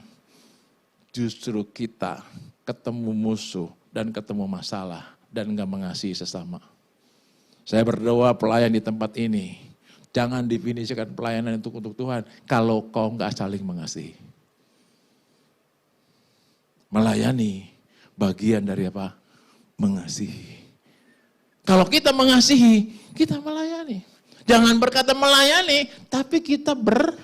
justru kita ketemu musuh dan ketemu masalah dan gak mengasihi sesama. Saya berdoa pelayan di tempat ini, jangan definisikan pelayanan untuk Tuhan kalau kau gak saling mengasihi. Melayani bagian dari apa? Mengasihi. Kalau kita mengasihi, kita melayani. Jangan berkata melayani, tapi kita berantem.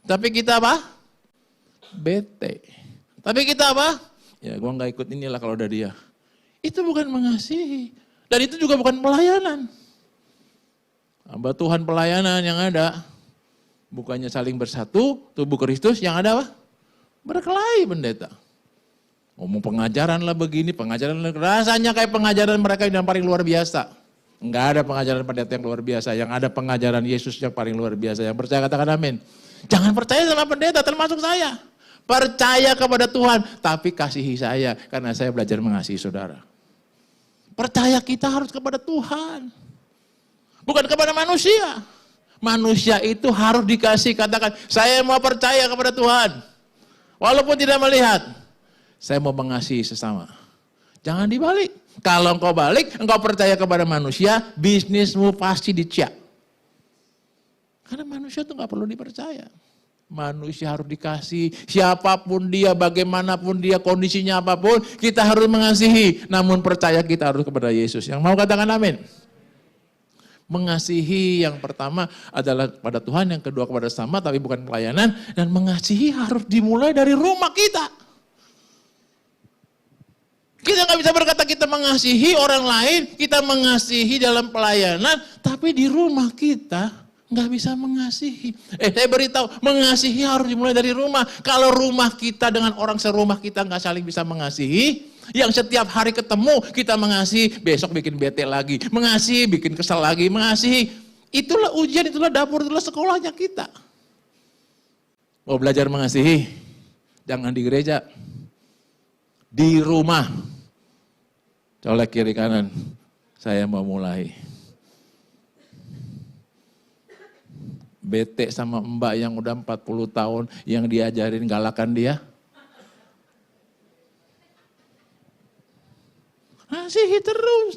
Tapi kita apa? Bete. Tapi kita apa? Ya gua gak ikut inilah kalau udah dia. Itu bukan mengasihi. Dan itu juga bukan pelayanan. Hamba Tuhan pelayanan yang ada, bukannya saling bersatu, tubuh Kristus, yang ada apa? Berkelahi pendeta. Ngomong pengajaran lah begini, pengajaran lah. Rasanya kayak pengajaran mereka yang paling luar biasa. Enggak ada pengajaran pendeta yang luar biasa, yang ada pengajaran Yesus yang paling luar biasa. Yang percaya katakan amin. Jangan percaya sama pendeta, termasuk saya. Percaya kepada Tuhan, tapi kasihi saya karena saya belajar mengasihi saudara. Percaya kita harus kepada Tuhan, bukan kepada manusia. Manusia itu harus dikasih, katakan, saya mau percaya kepada Tuhan. Walaupun tidak melihat, saya mau mengasihi sesama. Jangan dibalik. Kalau engkau balik, engkau percaya kepada manusia, bisnismu pasti dicap. Karena manusia itu gak perlu dipercaya. Manusia harus dikasih, siapapun dia, bagaimanapun dia, kondisinya apapun, kita harus mengasihi. Namun percaya kita harus kepada Yesus. Yang mau katakan amin. Mengasihi yang pertama adalah pada Tuhan, yang kedua kepada sesama, tapi bukan pelayanan. Dan mengasihi harus dimulai dari rumah kita. Kita gak bisa berkata kita mengasihi orang lain, kita mengasihi dalam pelayanan, tapi di rumah kita gak bisa mengasihi. Saya beritahu, mengasihi harus dimulai dari rumah. Kalau rumah kita dengan orang serumah kita gak saling bisa mengasihi, yang setiap hari ketemu kita mengasihi, besok bikin bete lagi, mengasihi, bikin kesal lagi, mengasihi. Itulah ujian, itulah dapur, itulah sekolahnya kita. Mau belajar mengasihi, jangan di gereja. Di rumah, colek kiri kanan, saya mau mulai. Bete sama mbak yang udah 40 tahun, yang diajarin galakan dia. Asihi terus.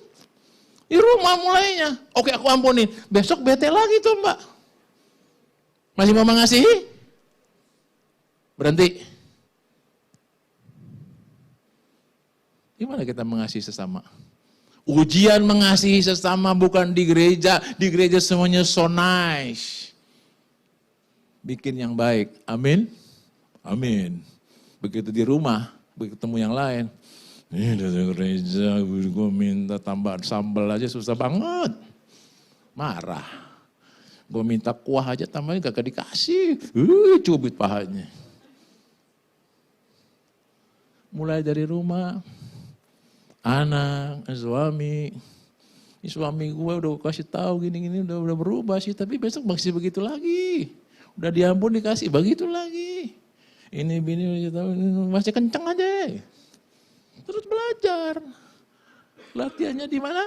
Di rumah mulainya. Oke, aku ampuni. Besok bete lagi tuh mbak. Masih mau mengasihi? Berhenti. Gimana kita mengasihi sesama? Ujian mengasihi sesama bukan di gereja. Di gereja semuanya so nice. Bikin yang baik. Amin. Amin. Begitu di rumah, begitu ketemu yang lain. Ini dari gereja, gue minta tambahan sambal aja susah banget. Marah. Gue minta kuah aja tambahin gak dikasih. Cubit pahanya. Mulai dari rumah. Anak, suami. Ini suami gue udah kasih tahu gini-gini udah berubah sih, tapi besok masih begitu lagi. Udah diampun dikasih begitu lagi. Ini bini masih kenceng aja. Terus belajar. Latihannya di mana?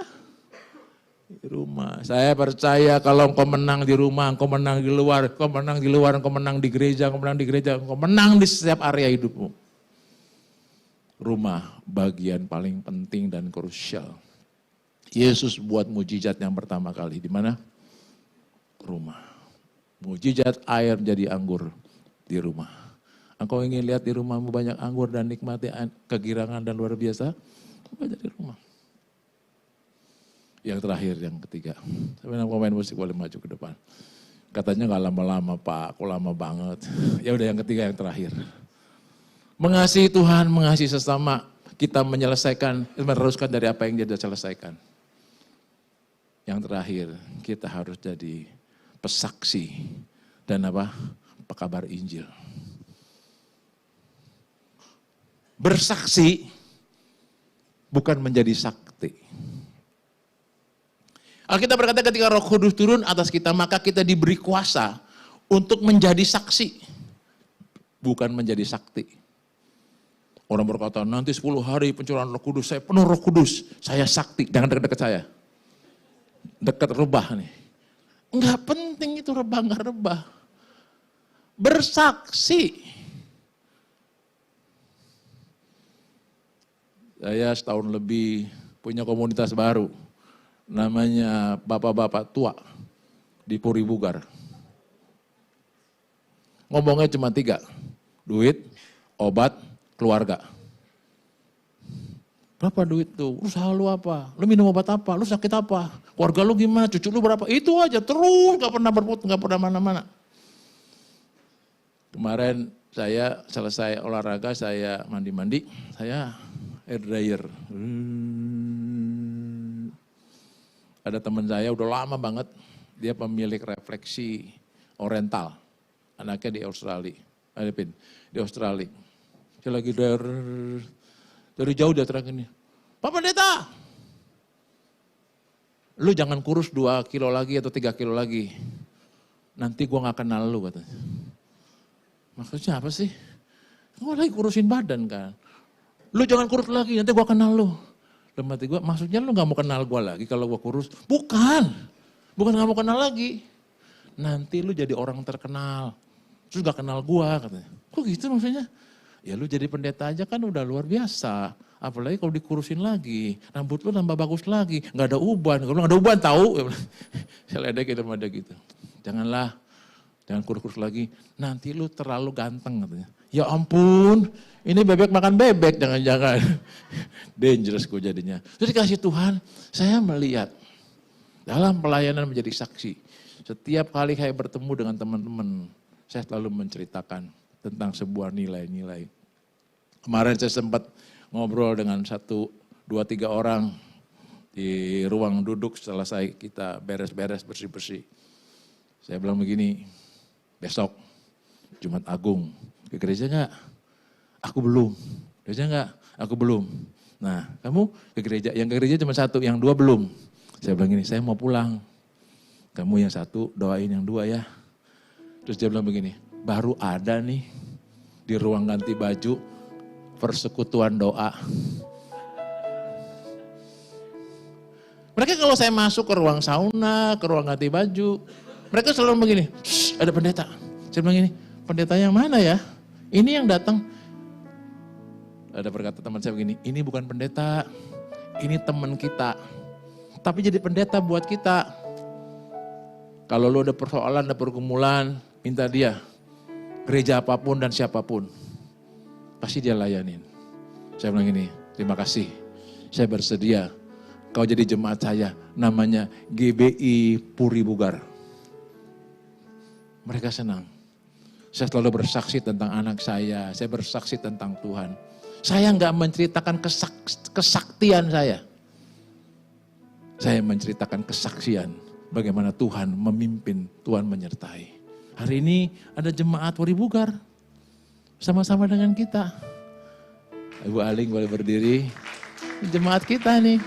Di rumah. Saya percaya kalau engkau menang di rumah, engkau menang di luar, engkau menang di luar, engkau menang di gereja, engkau menang di gereja, engkau menang di setiap area hidupmu. Rumah bagian paling penting dan krusial. Yesus buat mujizat yang pertama kali di mana? Rumah. Mujizat air jadi anggur di rumah. Engkau ingin lihat di rumahmu banyak anggur dan nikmati kegirangan dan luar biasa? Coba di rumah. Yang terakhir, yang ketiga. Sampai pemain musik boleh maju ke depan. Katanya gak lama-lama Pak, aku lama banget. Ya udah yang ketiga, yang terakhir. Mengasihi Tuhan, mengasihi sesama, kita menyelesaikan, meneruskan dari apa yang dia sudah selesaikan. Yang terakhir, kita harus jadi pesaksi dan apa? pekabar Injil. Bersaksi bukan menjadi sakti. Alkitab berkata ketika Roh Kudus turun atas kita, maka kita diberi kuasa untuk menjadi saksi, bukan menjadi sakti. Orang berkata, nanti 10 hari pencurahan Roh Kudus, saya penuh Roh Kudus, saya sakti. Jangan dekat-dekat saya. Dekat rebah nih. Enggak penting itu rebah, enggak rebah. Bersaksi. Saya setahun lebih punya komunitas baru. Namanya Bapak-Bapak Tua di Puri Bugar. Ngomongnya cuma 3. Duit, obat, keluarga. Berapa duit tuh? Usaha lu apa? Lu minum obat apa? Lu sakit apa? Keluarga lu gimana? Cucu lu berapa? Itu aja terus, gak pernah berputus, gak pernah mana-mana. Kemarin saya selesai olahraga, saya mandi-mandi, saya air dryer. Ada teman saya udah lama banget, dia pemilik refleksi oriental. Anaknya di Australia, di Australia. Saya lagi dari jauh dia teriak ini, Pak Pendeta, lu jangan kurus 2 kilo lagi atau 3 kilo lagi. Nanti gua gak kenal lu katanya. Maksudnya apa sih? Gua lagi kurusin badan kan. Lu jangan kurus lagi, nanti gua kenal lu. Dalam hati gua, maksudnya lu gak mau kenal gua lagi kalau gua kurus? Bukan gak mau kenal lagi. Nanti lu jadi orang terkenal. Terus gak kenal gua katanya. Kok gitu maksudnya? Ya lu jadi pendeta aja kan udah luar biasa. Apalagi kalau dikurusin lagi. Rambut lu nambah bagus lagi. Gak ada uban. Kalau gak ada uban tahu. Saya ledekin sama dia gitu. Janganlah. Jangan kurus-kurus lagi. Nanti lu terlalu ganteng katanya. Ya ampun. Ini bebek makan bebek. Jangan-jangan. Dangerous gue jadinya. Jadi kasih Tuhan. Saya melihat. Dalam pelayanan menjadi saksi. Setiap kali saya bertemu dengan teman-teman. Saya selalu menceritakan tentang sebuah nilai-nilai. Kemarin saya sempat ngobrol dengan 1, 2, 3 orang di ruang duduk setelah kita beres-beres bersih-bersih. Saya bilang begini, besok Jumat Agung ke gereja enggak? Aku belum. Gereja enggak? Aku belum. Nah, kamu ke gereja? Yang ke gereja cuma 1, yang 2 belum. Saya bilang gini, saya mau pulang. Kamu yang 1 doain yang 2 ya. Terus dia bilang begini, baru ada nih di ruang ganti baju persekutuan doa. Mereka kalau saya masuk ke ruang sauna, ke ruang ganti baju, mereka selalu begini, ada pendeta. Saya bilang gini, pendeta yang mana ya? Ini yang datang. Ada berkata teman saya begini, ini bukan pendeta, ini teman kita. Tapi jadi pendeta buat kita. Kalau lo ada persoalan, ada pergumulan, minta dia. Gereja apapun dan siapapun. Pasti dia layanin. Saya bilang gini, terima kasih. Saya bersedia. Kau jadi jemaat saya. Namanya GBI Puri Bugar. Mereka senang. Saya selalu bersaksi tentang anak saya. Saya bersaksi tentang Tuhan. Saya enggak menceritakan kesaktian saya. Saya menceritakan kesaksian. Bagaimana Tuhan memimpin, Tuhan menyertai. Hari ini ada jemaat Puri Bugar. Sama-sama dengan kita. Ibu Aling boleh berdiri. Jemaat kita nih.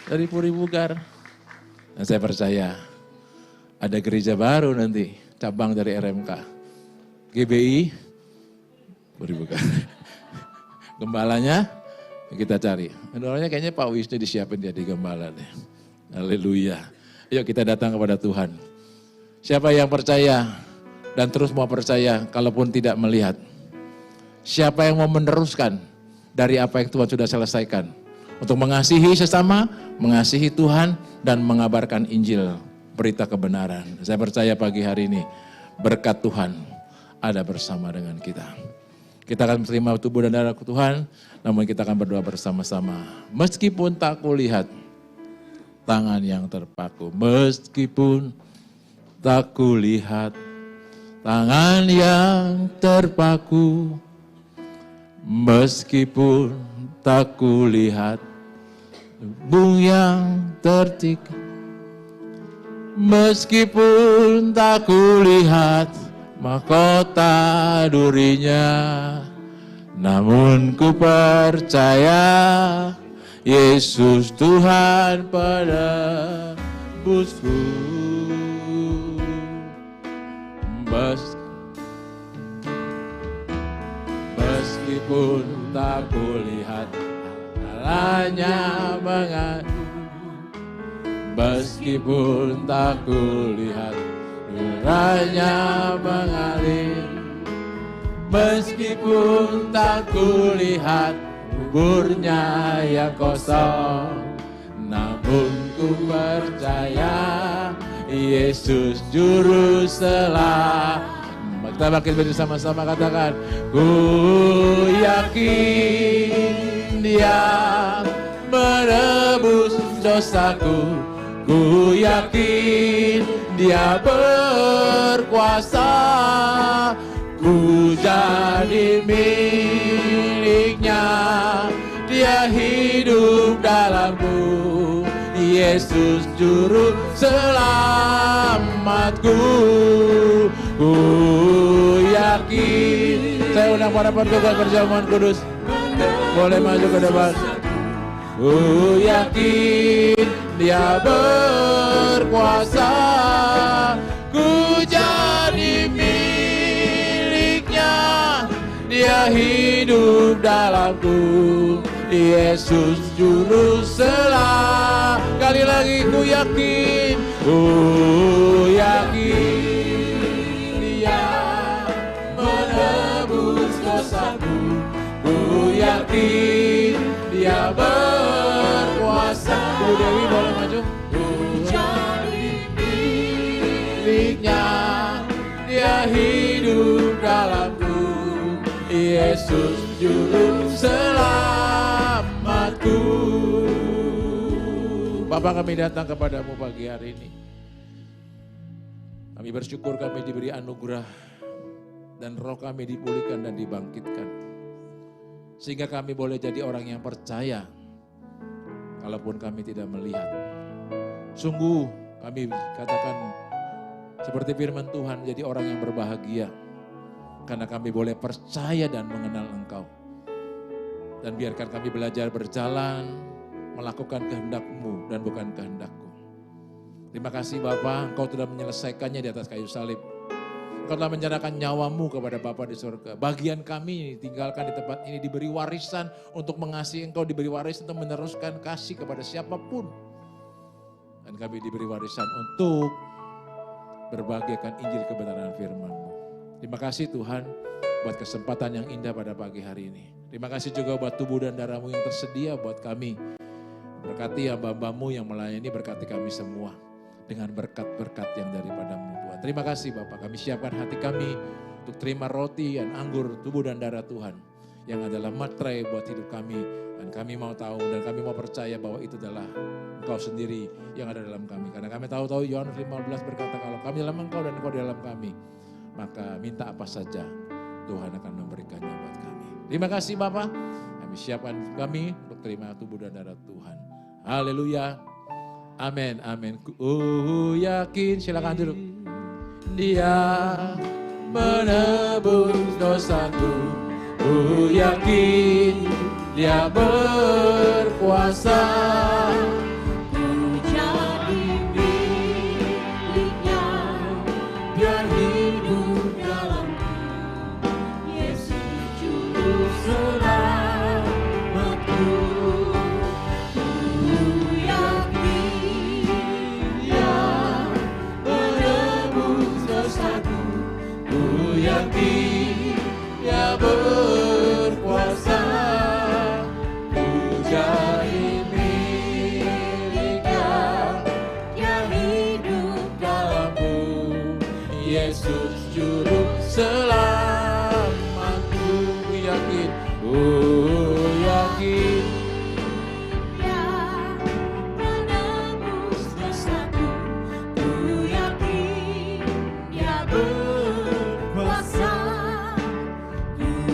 Dari Puri Bugar. Dan saya percaya. Ada gereja baru nanti. Cabang dari RMK. GBI. Puri Bugar. Gembalanya kita cari. Menurutnya kayaknya Pak Wisnu disiapin jadi gembala deh. Haleluya. Yuk kita datang kepada Tuhan. Siapa yang percaya dan terus mau percaya kalaupun tidak melihat. Siapa yang mau meneruskan dari apa yang Tuhan sudah selesaikan. Untuk mengasihi sesama, mengasihi Tuhan dan mengabarkan Injil, berita kebenaran. Saya percaya pagi hari ini berkat Tuhan ada bersama dengan kita. Kita akan menerima tubuh dan darah Tuhan, namun kita akan berdoa bersama-sama. Meskipun tak kulihat tangan yang terpaku, meskipun tak kulihat tangan yang terpaku, meskipun tak kulihat tubuh yang tertikam, meskipun tak kulihat mahkota durinya. Namun ku percaya Yesus Tuhan penebusku. Meskipun tak kulihat halanya mengadu, meskipun tak kulihat nuranya mengalir, meskipun tak kulihat kuburnya yang kosong, namun ku percaya Yesus juru selamat. Kita bangkit bersama-sama, katakan, ku yakin Dia menebus dosaku, ku yakin Dia berkuasa, ku jadi miliknya, Dia hidup dalamku, Yesus juru selamatku. Ku yakin. Saya undang para pendoa perjamuan kudus, boleh maju ke depan. Ku yakin Dia berkuasa, ku jadi miliknya, Dia hidup dalamku, Yesus juru selamat. Kali lagi, ku yakin Dia menebus dosaku, ku yakin Dia berkuasa. Bu Dewi boleh maju. Ku jadi miliknya, Dia hidup dalamku, Yesus juru selamatku. Bapak, kami datang kepadamu pagi hari ini. Kami bersyukur kami diberi anugerah dan roh kami dipulihkan dan dibangkitkan. Sehingga kami boleh jadi orang yang percaya kalaupun kami tidak melihat. Sungguh kami katakan seperti firman Tuhan, jadi orang yang berbahagia karena kami boleh percaya dan mengenal Engkau. Dan biarkan kami belajar berjalan melakukan kehendak-Mu dan bukan kehendak-Ku. Terima kasih Bapa, Engkau telah menyelesaikannya di atas kayu salib. Engkau telah menyerahkan nyawamu kepada Bapa di surga. Bagian kami tinggalkan di tempat ini diberi warisan untuk mengasihi Engkau, diberi warisan untuk meneruskan kasih kepada siapapun. Dan kami diberi warisan untuk berbagikan Injil kebenaran firman-Mu. Terima kasih Tuhan buat kesempatan yang indah pada pagi hari ini. Terima kasih juga buat tubuh dan darah-Mu yang tersedia buat kami. Berkati hamba-hamba-Mu yang melayani, berkati kami semua dengan berkat-berkat yang daripada-Mu Tuhan. Terima kasih Bapak, kami siapkan hati kami untuk terima roti dan anggur tubuh dan darah Tuhan yang adalah materai buat hidup kami. Dan kami mau tahu dan kami mau percaya bahwa itu adalah Engkau sendiri yang ada dalam kami. Karena kami tahu Yohanes 15 berkata, kalau kami dalam Engkau dan Engkau di dalam kami, maka minta apa saja Tuhan akan memberikannya buat kami. Terima kasih Bapak, kami siapkan kami untuk terima tubuh dan darah Tuhan. Haleluya. Amin, amin. Ku yakin, silakan duduk. Dia menebus dosaku. Ku yakin Dia berkuasa. Ku jadi miliknya, Dia hidup dalamku, Yesus juru selamatku. Yakin Dia berkuasa, ku jadi miliknya, Dia hidup dalamku, Yesus juru selamatku. Ku yakin, ku yakin Dia menebus dosaku, ku yakin Dia berkuasa, ku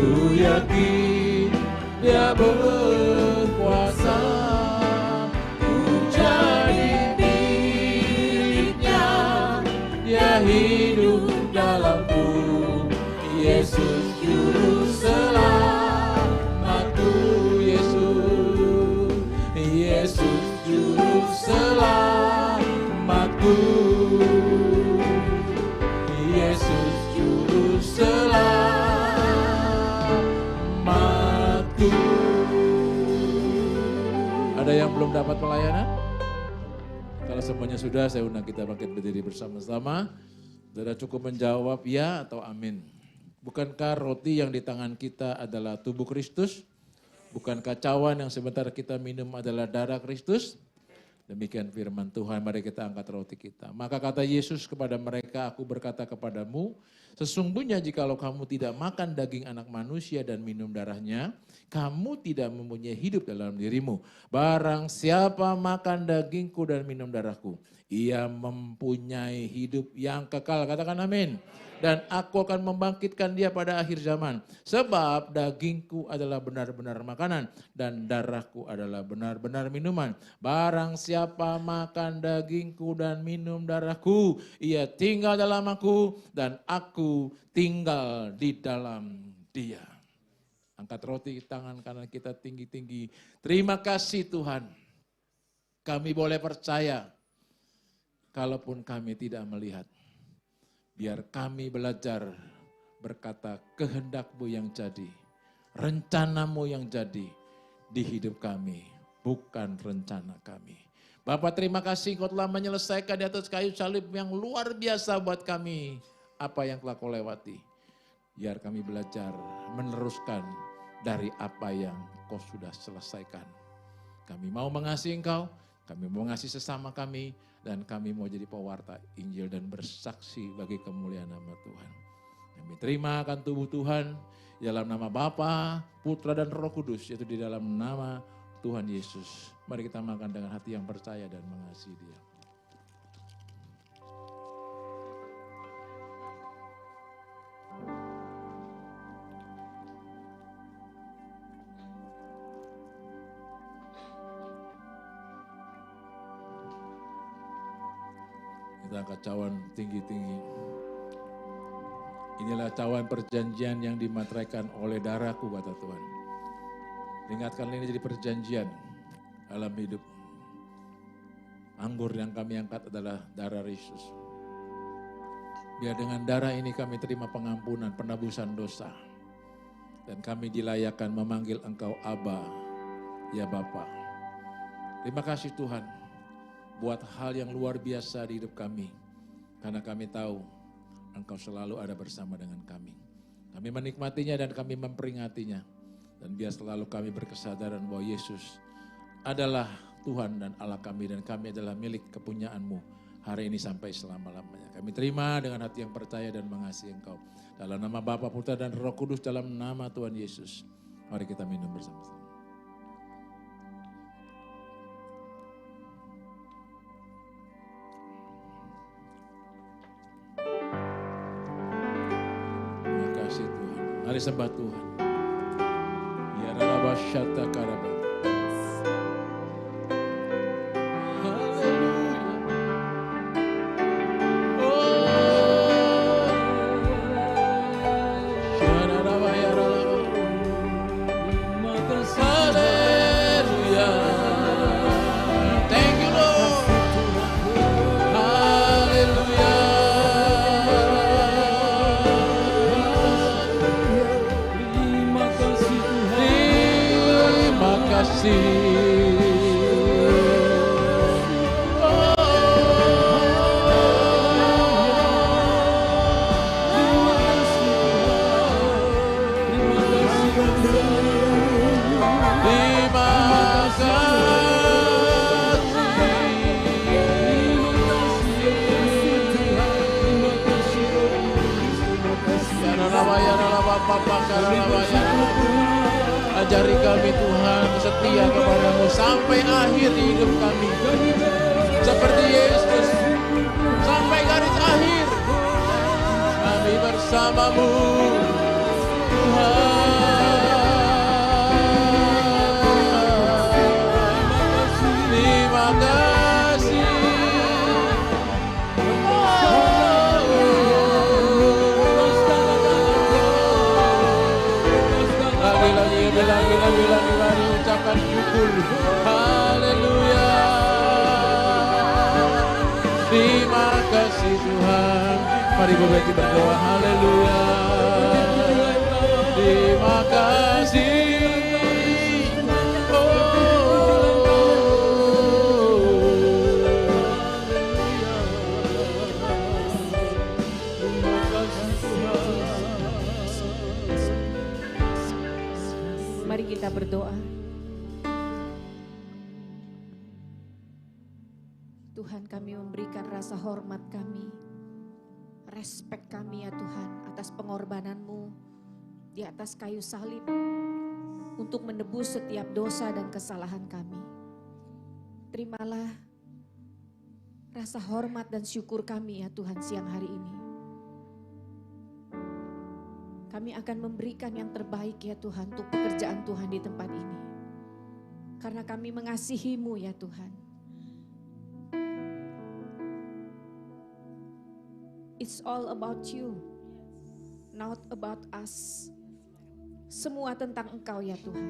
Ku yakin Dia berkuasa, ku jadi miliknya, Dia hidup dalamku. Yesus juru selamatku, Yesus, Yesus juru selamatku, Yesus juru selamatku. Ada yang belum dapat pelayanan? Kalau semuanya sudah, saya undang kita bangkit berdiri bersama-sama. Saudara cukup menjawab ya atau amin. Bukankah roti yang di tangan kita adalah tubuh Kristus? Bukankah cawan yang sebentar kita minum adalah darah Kristus? Demikian firman Tuhan, mari kita angkat roti kita. Maka kata Yesus kepada mereka, aku berkata kepadamu, sesungguhnya jikalau kamu tidak makan daging anak manusia dan minum darahnya, kamu tidak mempunyai hidup dalam dirimu. Barang siapa makan dagingku dan minum darahku, ia mempunyai hidup yang kekal. Katakan amin. Dan aku akan membangkitkan dia pada akhir zaman. Sebab dagingku adalah benar-benar makanan dan darahku adalah benar-benar minuman. Barang siapa makan dagingku dan minum darahku, ia tinggal dalam aku dan aku tinggal di dalam dia. Angkat roti tangan kanan kita tinggi-tinggi. Terima kasih Tuhan. Kami boleh percaya kalaupun kami tidak melihat. Biar kami belajar berkata kehendak-Mu yang jadi, rencana-Mu yang jadi di hidup kami, bukan rencana kami. Bapak terima kasih Kau telah menyelesaikan di atas kayu salib yang luar biasa buat kami apa yang telah Kau lewati. Biar kami belajar meneruskan dari apa yang Kau sudah selesaikan. Kami mau mengasihi Engkau, kami mau mengasihi sesama kami, dan kami mau jadi pewarta Injil dan bersaksi bagi kemuliaan nama Tuhan. Kami terima akan tubuh Tuhan dalam nama Bapa, Putra dan Roh Kudus, yaitu di dalam nama Tuhan Yesus. Mari kita makan dengan hati yang percaya dan mengasihi Dia. Kita angkat cawan tinggi-tinggi. Inilah cawan perjanjian yang dimateraikan oleh darahku, kata Tuhan. Ingatkan ini jadi perjanjian dalam hidup. Anggur yang kami angkat adalah darah Yesus. Biar dengan darah ini kami terima pengampunan, penebusan dosa. Dan kami dilayakkan memanggil Engkau Aba, ya Bapa. Terima kasih Tuhan. Buat hal yang luar biasa di hidup kami. Karena kami tahu Engkau selalu ada bersama dengan kami. Kami menikmatinya dan kami memperingatinya. Dan biar selalu kami berkesadaran bahwa Yesus adalah Tuhan dan Allah kami. Dan kami adalah milik kepunyaan-Mu hari ini sampai selama-lamanya. Kami terima dengan hati yang percaya dan mengasihi Engkau. Dalam nama Bapa, Putra dan Roh Kudus, dalam nama Tuhan Yesus. Mari kita minum bersama-sama. Mari sembah Tuhan. Ya Rabba Shatta Karaba. Haleluya. Oh. Shana Rabba ya Rabba. Haleluya. Thank you Lord. Haleluya. Ajari kami Tuhan setia kepada-Mu sampai akhir di hidup kami. Seperti Yesus sampai garis akhir kami bersama-Mu Tuhan. Haleluya. Terima kasih Tuhan. Mari kita berdoa. Haleluya. Terima kasih. Mari kita berdoa. Tuhan, kami memberikan rasa hormat kami, respek kami ya Tuhan atas pengorbanan-Mu di atas kayu salib untuk menebus setiap dosa dan kesalahan kami. Terimalah rasa hormat dan syukur kami ya Tuhan siang hari ini. Kami akan memberikan yang terbaik ya Tuhan untuk pekerjaan Tuhan di tempat ini. Karena kami mengasihi-Mu ya Tuhan. It's all about you, not about us. Semua tentang Engkau ya Tuhan.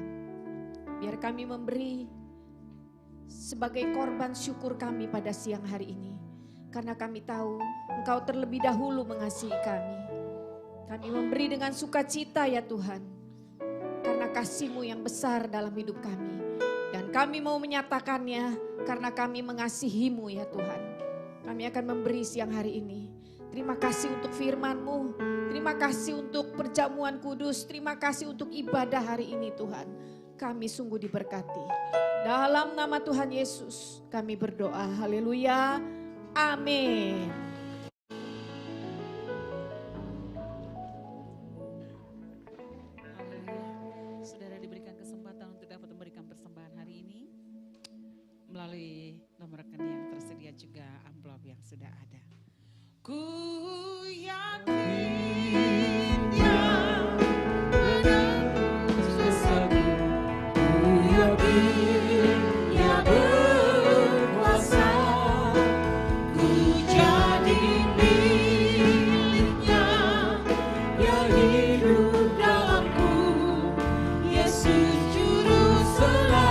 Biar kami memberi sebagai korban syukur kami pada siang hari ini. Karena kami tahu Engkau terlebih dahulu mengasihi kami. Kami memberi dengan sukacita ya Tuhan. Karena kasih-Mu yang besar dalam hidup kami. Dan kami mau menyatakannya karena kami mengasihi-Mu ya Tuhan. Kami akan memberi siang hari ini. Terima kasih untuk firman-Mu. Terima kasih untuk perjamuan kudus. Terima kasih untuk ibadah hari ini Tuhan. Kami sungguh diberkati. Dalam nama Tuhan Yesus kami berdoa. Haleluya. Amin. Saudara diberikan kesempatan untuk dapat memberikan persembahan hari ini melalui nomor rekening yang tersedia juga amplop yang sudah ada. Ku yakin Dia menebus dosaku, ku yakin Dia berkuasa, ku jadi miliknya, Dia hidup dalamku. Yesus juru selamatku,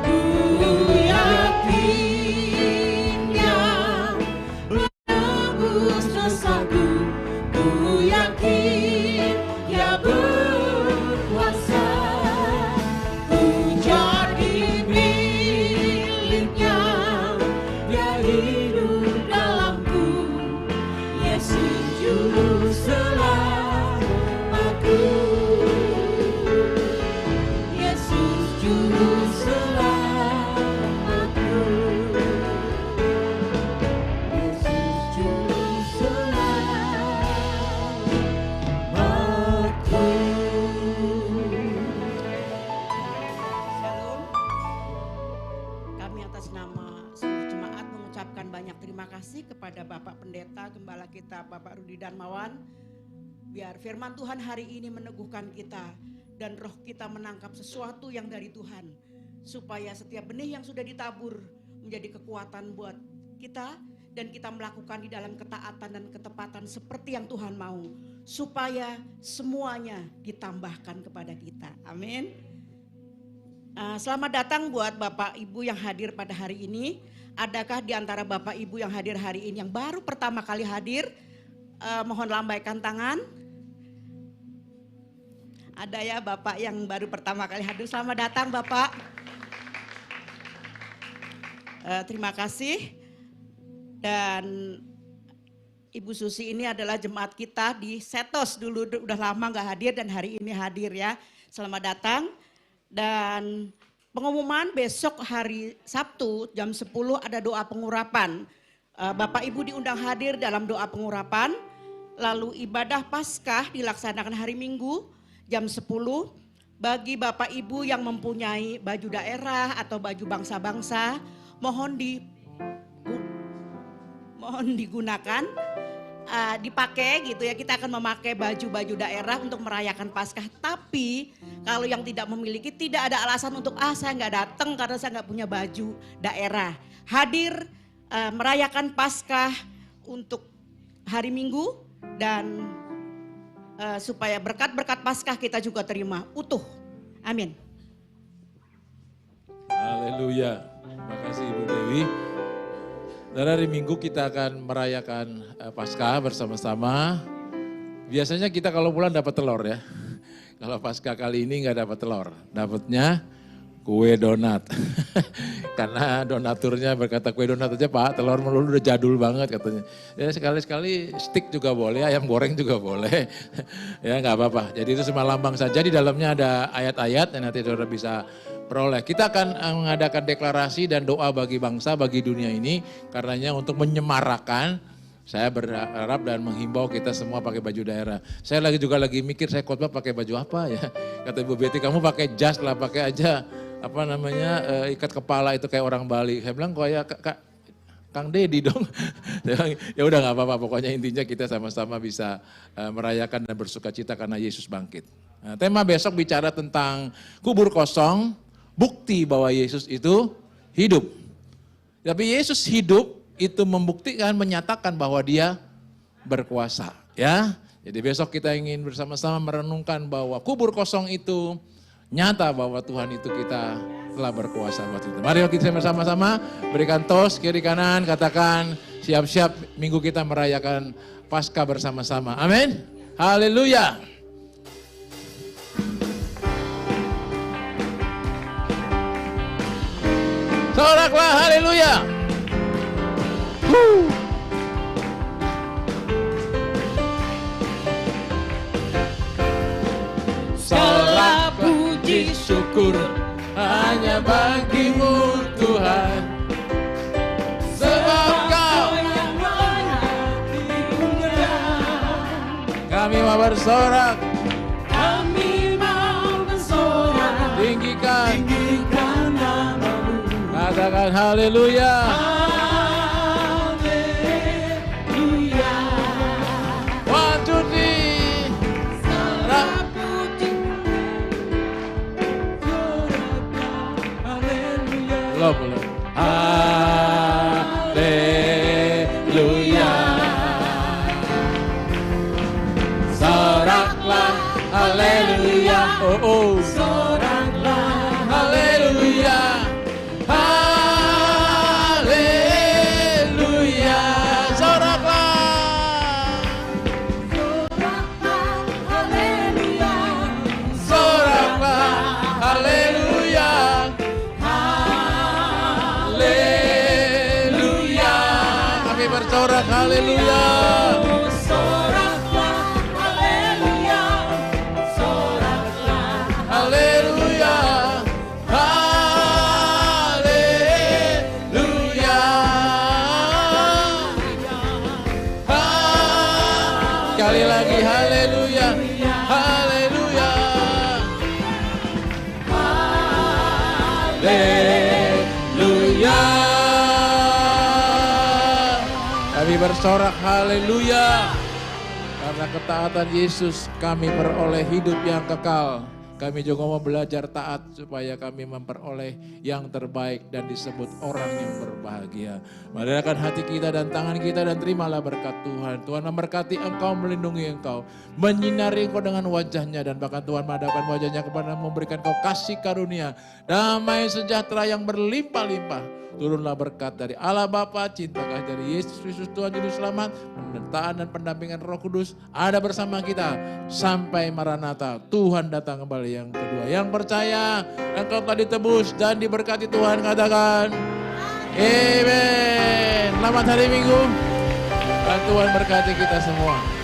ku yakin Dia menebus dosaku, ku yakin Dia berkuasa, ku jadi miliknya, Dia hidup dalamku. Yesus juru selamatku, Yesus juru selamatku, Yesus juru selamatku. Shalom. Kami atas nama seluruh jemaat mengucapkan banyak terima kasih kepada Bapak Pendeta, Gembala kita Bapak Rudi Darmawan. Biar firman Tuhan hari ini meneguhkan kita dan roh kita menangkap sesuatu yang dari Tuhan. Supaya setiap benih yang sudah ditabur menjadi kekuatan buat kita dan kita melakukan di dalam ketaatan dan ketepatan seperti yang Tuhan mau. Supaya semuanya ditambahkan kepada kita. Amin. Selamat datang buat Bapak Ibu yang hadir pada hari ini. Adakah di antara Bapak Ibu yang hadir hari ini yang baru pertama kali hadir? Mohon lambaikan tangan. Ada ya Bapak yang baru pertama kali hadir. Selamat datang Bapak. Terima kasih. Dan Ibu Susi ini adalah jemaat kita di Setos, dulu udah lama gak hadir dan hari ini hadir ya. Selamat datang. Dan pengumuman besok hari Sabtu jam 10 ada doa pengurapan. Bapak Ibu diundang hadir dalam doa pengurapan. Lalu ibadah Paskah dilaksanakan hari Minggu jam 10. Bagi Bapak Ibu yang mempunyai baju daerah atau baju bangsa-bangsa, mohon digunakan, dipakai gitu ya. Kita akan memakai baju-baju daerah untuk merayakan Paskah. Tapi kalau yang tidak memiliki, tidak ada alasan untuk saya nggak datang karena saya nggak punya baju daerah. Hadir merayakan Paskah untuk hari Minggu dan supaya berkat-berkat Paskah kita juga terima utuh. Amin. Haleluya. Terima kasih Ibu Dewi. Dan hari Minggu kita akan merayakan Paskah bersama-sama. Biasanya kita kalau pulang dapat telur ya. Kalau Paskah kali ini nggak dapat telur, dapatnya kue donat. Karena donaturnya berkata kue donat aja Pak, telur melulu udah jadul banget katanya. Ya sekali-sekali stick juga boleh, ayam goreng juga boleh. Ya nggak apa-apa. Jadi itu cuma lambang saja, di dalamnya ada ayat-ayat yang nanti saudara bisa peroleh. Kita akan mengadakan deklarasi dan doa bagi bangsa, bagi dunia ini. Karenanya untuk menyemarakan, saya berharap dan menghimbau kita semua pakai baju daerah. Saya juga lagi mikir saya khotbah pakai baju apa ya. Kata Ibu Betty, kamu pakai jas lah, pakai aja ikat kepala itu kayak orang Bali. Saya bilang kok ya Kang Dedi dong. Ya udah nggak apa-apa, pokoknya intinya kita sama-sama bisa merayakan dan bersuka cita karena Yesus bangkit. Nah, tema besok bicara tentang kubur kosong, bukti bahwa Yesus itu hidup. Tapi Yesus hidup itu membuktikan, menyatakan bahwa dia berkuasa. Ya, jadi besok kita ingin bersama-sama merenungkan bahwa kubur kosong itu nyata bahwa Tuhan itu kita telah berkuasa buat kita. Mari kita bersama-sama berikan tos kiri kanan, katakan siap-siap minggu kita merayakan Paskah bersama-sama. Amin. Haleluya. Soraklah haleluya. Sorak puji syukur hanya bagimu Tuhan. Sebab Kau yang maha kami mau bersorak. Kami mau bersorak, Tinggikan namamu. katakan haleluya. Belum. Haleluya. Soraklah haleluya. Oh. Soraklah haleluya. Haleluya. Soraklah. Haleluya. Soraklah haleluya. Bersorak haleluya. Soraklah haleluya. Soraklah Haleluya. Haleluya. Sekali lagi haleluya. Haleluya. Haleluya. Kami bersorak haleluya. Karena ketaatan Yesus kami peroleh hidup yang kekal. Kami juga mau belajar taat supaya kami memperoleh yang terbaik dan disebut orang yang berbahagia. Madarakan hati kita dan tangan kita dan terimalah berkat Tuhan. Tuhan memberkati engkau, melindungi engkau, menyinari engkau dengan wajahnya, dan bahkan Tuhan mengadakan wajahnya kepada memberikan engkau kasih karunia, damai sejahtera yang berlimpah-limpah. Turunlah berkat dari Allah Bapa, cinta kasih dari Yesus Kristus Tuhan Juru Selamat, penyertaan dan pendampingan Roh Kudus ada bersama kita sampai Maranatha, Tuhan datang kembali yang kedua. Yang percaya engkau telah ditebus dan diberkati Tuhan, katakan amin. Selamat hari Minggu dan Tuhan berkati kita semua.